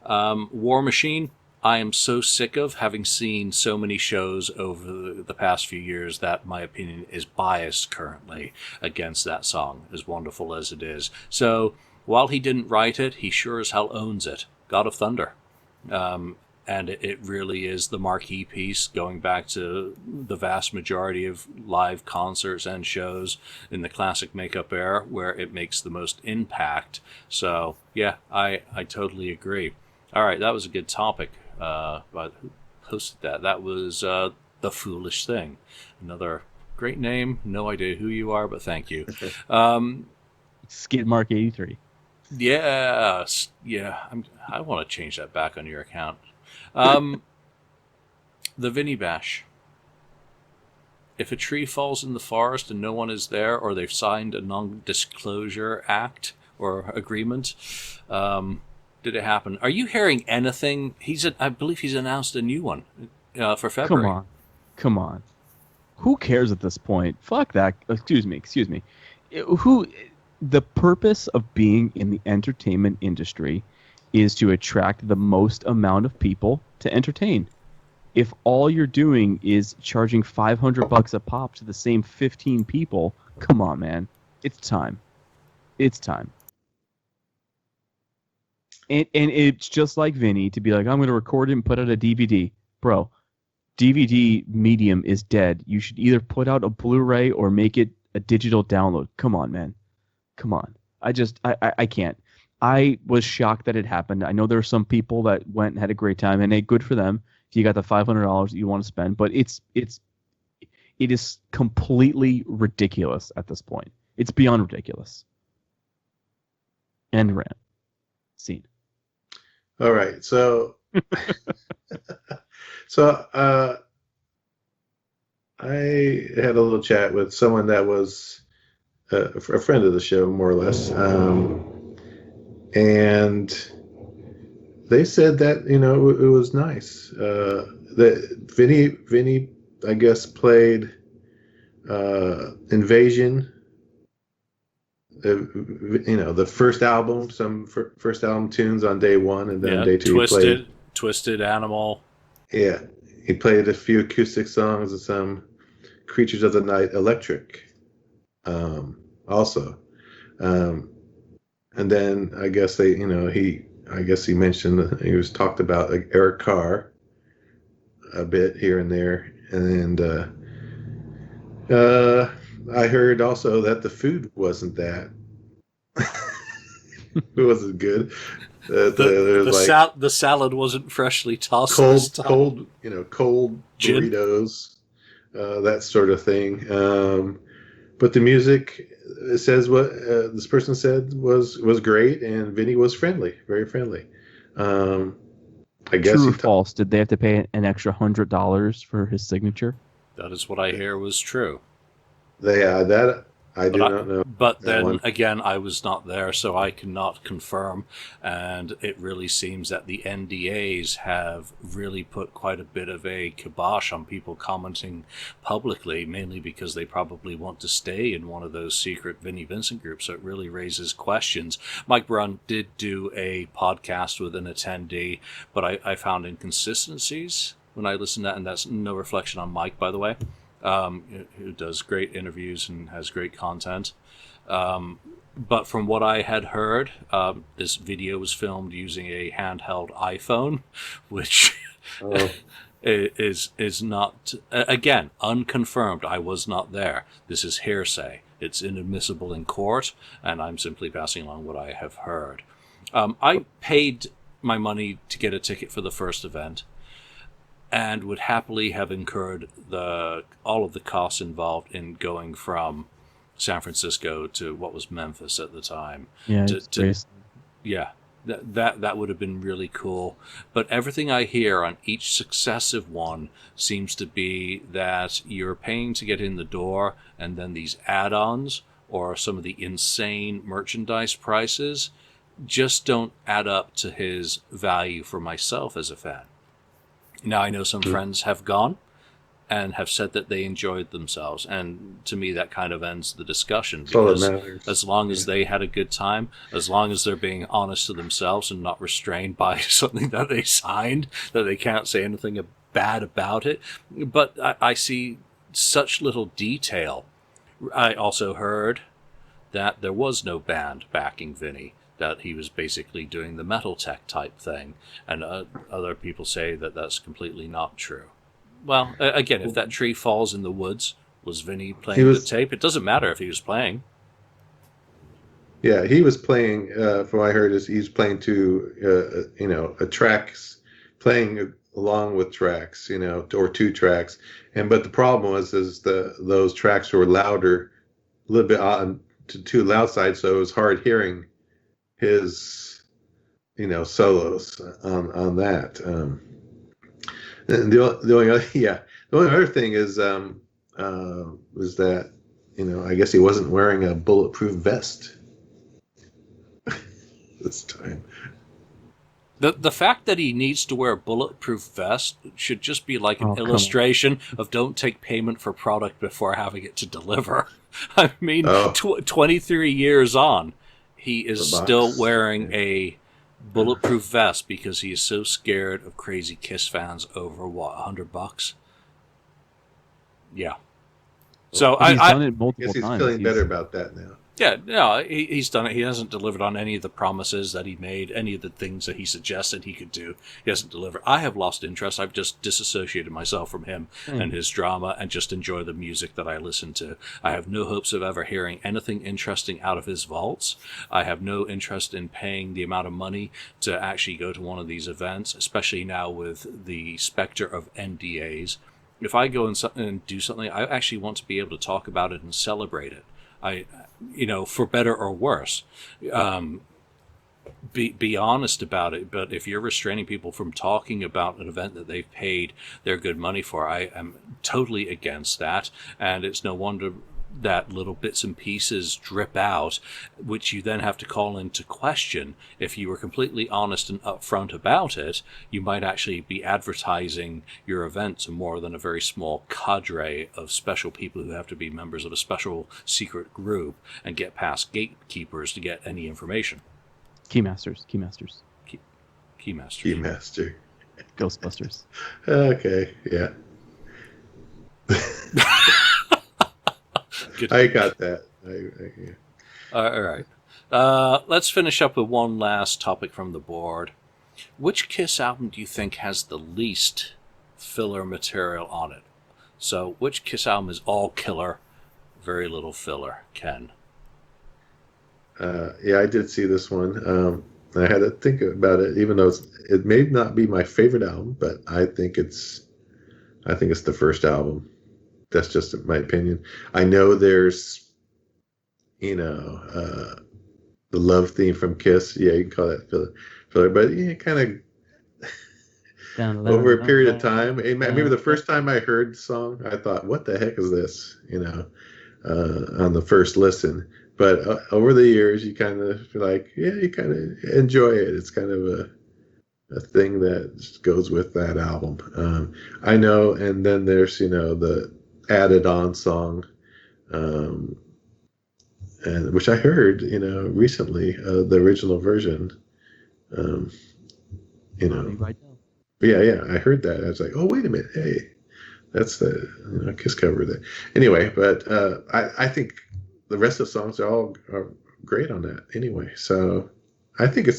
War Machine, I am so sick of having seen so many shows over the past few years that my opinion is biased currently against that song, as wonderful as it is. So while he didn't write it, he sure as hell owns it. God of Thunder. And it really is the marquee piece, going back to the vast majority of live concerts and shows in the classic makeup era where it makes the most impact. So yeah, I totally agree. All right, that was a good topic. But who posted that? That was The Foolish Thing. Another great name. No idea who you are, but thank you. Skid Mark 83. Yes. Yeah. I want to change that back on your account. The Vinny Bash. If a tree falls in the forest and no one is there, or they've signed a non-disclosure act or agreement, did it happen? Are you hearing anything? I believe he's announced a new one for February. Come on. Who cares at this point? Fuck that. Excuse me. The purpose of being in the entertainment industry is to attract the most amount of people to entertain. If all you're doing is charging $500 a pop to the same 15 people, come on, man. It's time. And it's just like Vinny to be like, I'm going to record it and put out a DVD. Bro, DVD medium is dead. You should either put out a Blu-ray or make it a digital download. Come on, man. Come on. I can't. I was shocked that it happened. I know there are some people that went and had a great time, and hey, good for them. If you got the $500 that you want to spend, but it is completely ridiculous at this point. It's beyond ridiculous. And rant. Scene. All right, so so I had a little chat with someone that was a friend of the show, more or less, and they said that it was nice. That Vinny, I guess, played Invasion. The first album, first album tunes on day one, and then day two Twisted Animal. Yeah, he played a few acoustic songs and some Creatures of the Night Electric, also, and then I guess he mentioned he was talked about like Eric Carr a bit here and there, and I heard also that the food wasn't that. It wasn't good. The salad wasn't freshly tossed. Cold burritos, that sort of thing. But the music, it says what this person said was great, and Vinny was friendly, very friendly. I guess. True or false? Did they have to pay an extra $100 for his signature? That is what I hear was true. That I do not know. But then again, I was not there, so I cannot confirm. And it really seems that the NDAs have really put quite a bit of a kibosh on people commenting publicly, mainly because they probably want to stay in one of those secret Vinnie Vincent groups. So it really raises questions. Mike Brown did do a podcast with an attendee, but I found inconsistencies when I listened to that, and that's no reflection on Mike, by the way. Who does great interviews and has great content. But from what I had heard, this video was filmed using a handheld iPhone, which is not, again, unconfirmed. I was not there. This is hearsay. It's inadmissible in court, and I'm simply passing along what I have heard. I paid my money to get a ticket for the first event, and would happily have incurred all of the costs involved in going from San Francisco to what was Memphis at the time. Yeah, that would have been really cool. But everything I hear on each successive one seems to be that you're paying to get in the door, and then these add-ons or some of the insane merchandise prices just don't add up to his value for myself as a fan. Now, I know some friends have gone and have said that they enjoyed themselves. And to me, that kind of ends the discussion. Because as long as they had a good time, as long as they're being honest to themselves and not restrained by something that they signed, that they can't say anything bad about it. But I see such little detail. I also heard that there was no band backing Vinny, that he was basically doing the metal tech type thing, and other people say that that's completely not true. Well, again, if that tree falls in the woods, was Vinny playing the tape? It doesn't matter if he was playing. Yeah, he was playing, from what I heard, is he's playing to, a tracks, playing along with tracks, or two tracks. But the problem was those tracks were louder, a little bit on to loud side, so it was hard hearing his, solos on that. And the only other thing is was that I guess he wasn't wearing a bulletproof vest this time. The fact that he needs to wear a bulletproof vest should just be like an illustration of don't take payment for product before having it to deliver. I mean, 23 years on, he is still wearing a bulletproof vest because he is so scared of crazy Kiss fans over $100. Yeah. So he's done it multiple times. He's times. feeling better about that now. Yeah, no, he's done it. He hasn't delivered on any of the promises that he made, any of the things that he suggested he could do. He hasn't delivered. I have lost interest. I've just disassociated myself from him and his drama and just enjoy the music that I listen to. I have no hopes of ever hearing anything interesting out of his vaults. I have no interest in paying the amount of money to actually go to one of these events, especially now with the specter of NDAs. If I go and do something, I actually want to be able to talk about it and celebrate it. For better or worse. be honest about it. But if you're restraining people from talking about an event that they've paid their good money for, I am totally against that. And it's no wonder that little bits and pieces drip out, which you then have to call into question. If you were completely honest and upfront about it, you might actually be advertising your event to more than a very small cadre of special people who have to be members of a special secret group and get past gatekeepers to get any information. Keymasters. Keymaster. Ghostbusters. Okay, yeah. I got that. Yeah. All right. Let's finish up with one last topic from the board. Which Kiss album do you think has the least filler material on it? So, which Kiss album is all killer, very little filler? Ken? Yeah, I did see this one. I had to think about it, even though it may not be my favorite album, but I think it's the first album. That's just my opinion. I know there's, the love theme from Kiss. Yeah, you can call that filler, but yeah, kind of over a period of time. Maybe the first time I heard the song, I thought, "What the heck is this?" On the first listen. But over the years, you kind of feel like, yeah, you kind of enjoy it. It's kind of a thing that just goes with that album. I know, and then there's the added on song, and which I heard recently, the original version. Yeah, I heard that. I was like, oh, wait a minute, hey, that's the Kiss cover there. Anyway, but I think the rest of the songs are great on that anyway. So I think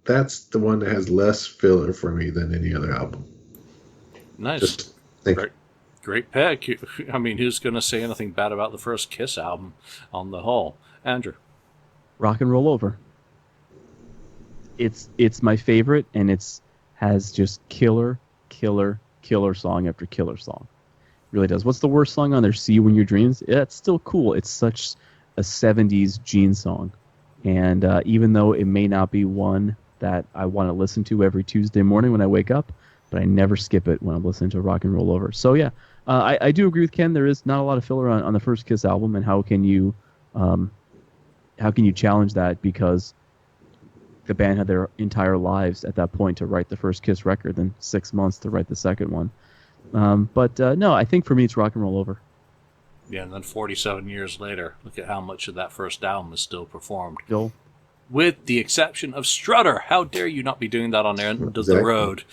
that's the one that has less filler for me than any other album. Nice. Great pick. I mean, who's going to say anything bad about the first Kiss album on the whole? Andrew? Rock and Roll Over. It's my favorite, and has just killer song after killer song. It really does. What's the worst song on there? See You in Your Dreams? Yeah, it's still cool. It's such a 70s Gene song. And even though it may not be one that I want to listen to every Tuesday morning when I wake up, but I never skip it when I'm listening to Rock and Roll Over. So yeah, I do agree with Ken. There is not a lot of filler on the first Kiss album, and how can you challenge that, because the band had their entire lives at that point to write the first Kiss record, then 6 months to write the second one. But no, I think for me it's Rock and Roll Over. Yeah, and then 47 years later, look at how much of that first album is still performed. Still. With the exception of Strutter. How dare you not be doing that on End of the Road?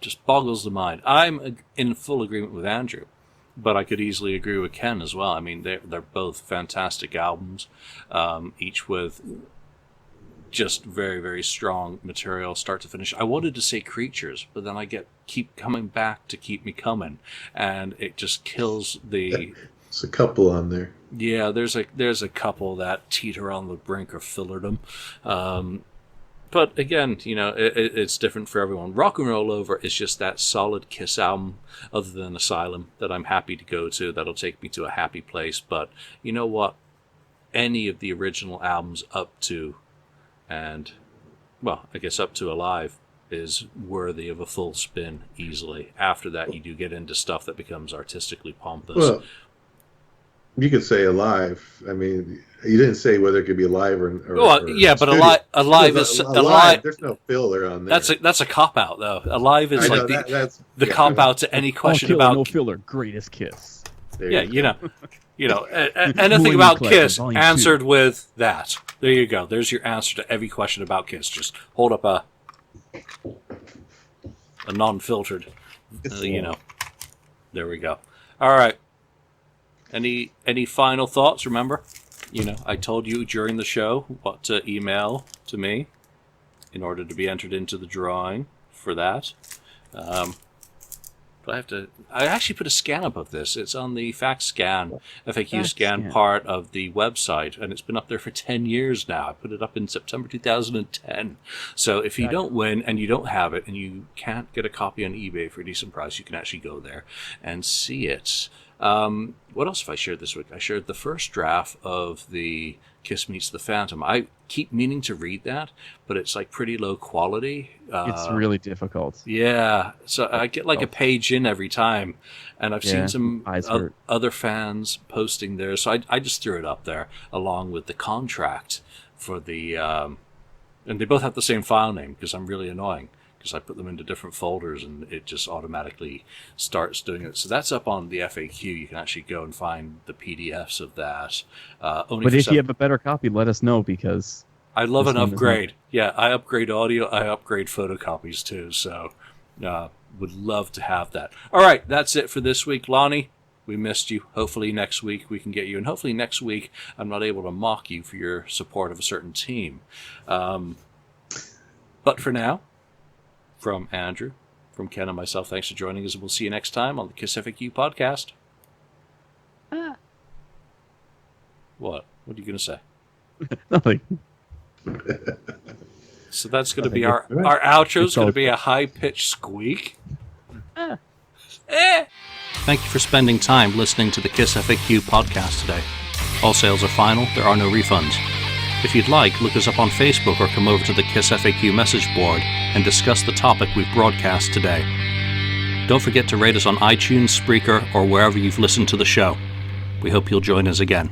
Just boggles the mind. I'm in full agreement with Andrew, but I could easily agree with Ken as well. I mean, they're both fantastic albums, each with just very, very strong material, start to finish. I wanted to say Creatures, but then I keep coming back to Keep Me Coming, and it just kills the... There's a couple on there. Yeah, there's a couple that teeter on the brink of fillerdom. But again, it's different for everyone. Rock and Roll Over is just that solid Kiss album, other than Asylum, that I'm happy to go to, that'll take me to a happy place. But you know what? Any of the original albums up to, and, well, I guess up to Alive, is worthy of a full spin easily. After that, you do get into stuff that becomes artistically pompous. Well, you could say Alive. I mean, you didn't say whether it could be Alive or yeah, but Alive is Alive. There's no filler on there. That's a cop out though. Alive is the cop out to any question about no filler. Greatest Kiss. Anything about Kiss answered with that. There you go. There's your answer to every question about Kiss. Just hold up a non-filtered. There we go. All right. Any final thoughts? Remember, I told you during the show what to email to me in order to be entered into the drawing for that. But I actually put a scan up of this. It's on the FAQ scan part of the website, and it's been up there for 10 years now. I put it up in September 2010. So if you don't win and you don't have it and you can't get a copy on eBay for a decent price, you can actually go there and see it. What else have I shared this week? I shared the first draft of the Kiss Meets the Phantom. I keep meaning to read that, but it's like pretty low quality. It's really difficult. Yeah, so I get like a page in every time, and I've seen some other fans posting there, so I just threw it up there along with the contract for the, and they both have the same file name because I'm really annoying. Because I put them into different folders and it just automatically starts doing it. So that's up on the FAQ. You can actually go and find the PDFs of that. But if you have a better copy, let us know because I love an upgrade. Yeah, I upgrade audio. I upgrade photocopies too. So would love to have that. All right, that's it for this week. Lonnie, we missed you. Hopefully next week we can get you. And hopefully next week I'm not able to mock you for your support of a certain team. But for now, from Andrew, from Ken and myself, thanks for joining us, and we'll see you next time on the KissFAQ Podcast. What? What are you going to say? Nothing. So that's going to be our outro's going to be a high-pitched squeak. Thank you for spending time listening to the KissFAQ Podcast today. All sales are final. There are no refunds. If you'd like, look us up on Facebook or come over to the KissFAQ message board and discuss the topic we've broadcast today. Don't forget to rate us on iTunes, Spreaker, or wherever you've listened to the show. We hope you'll join us again.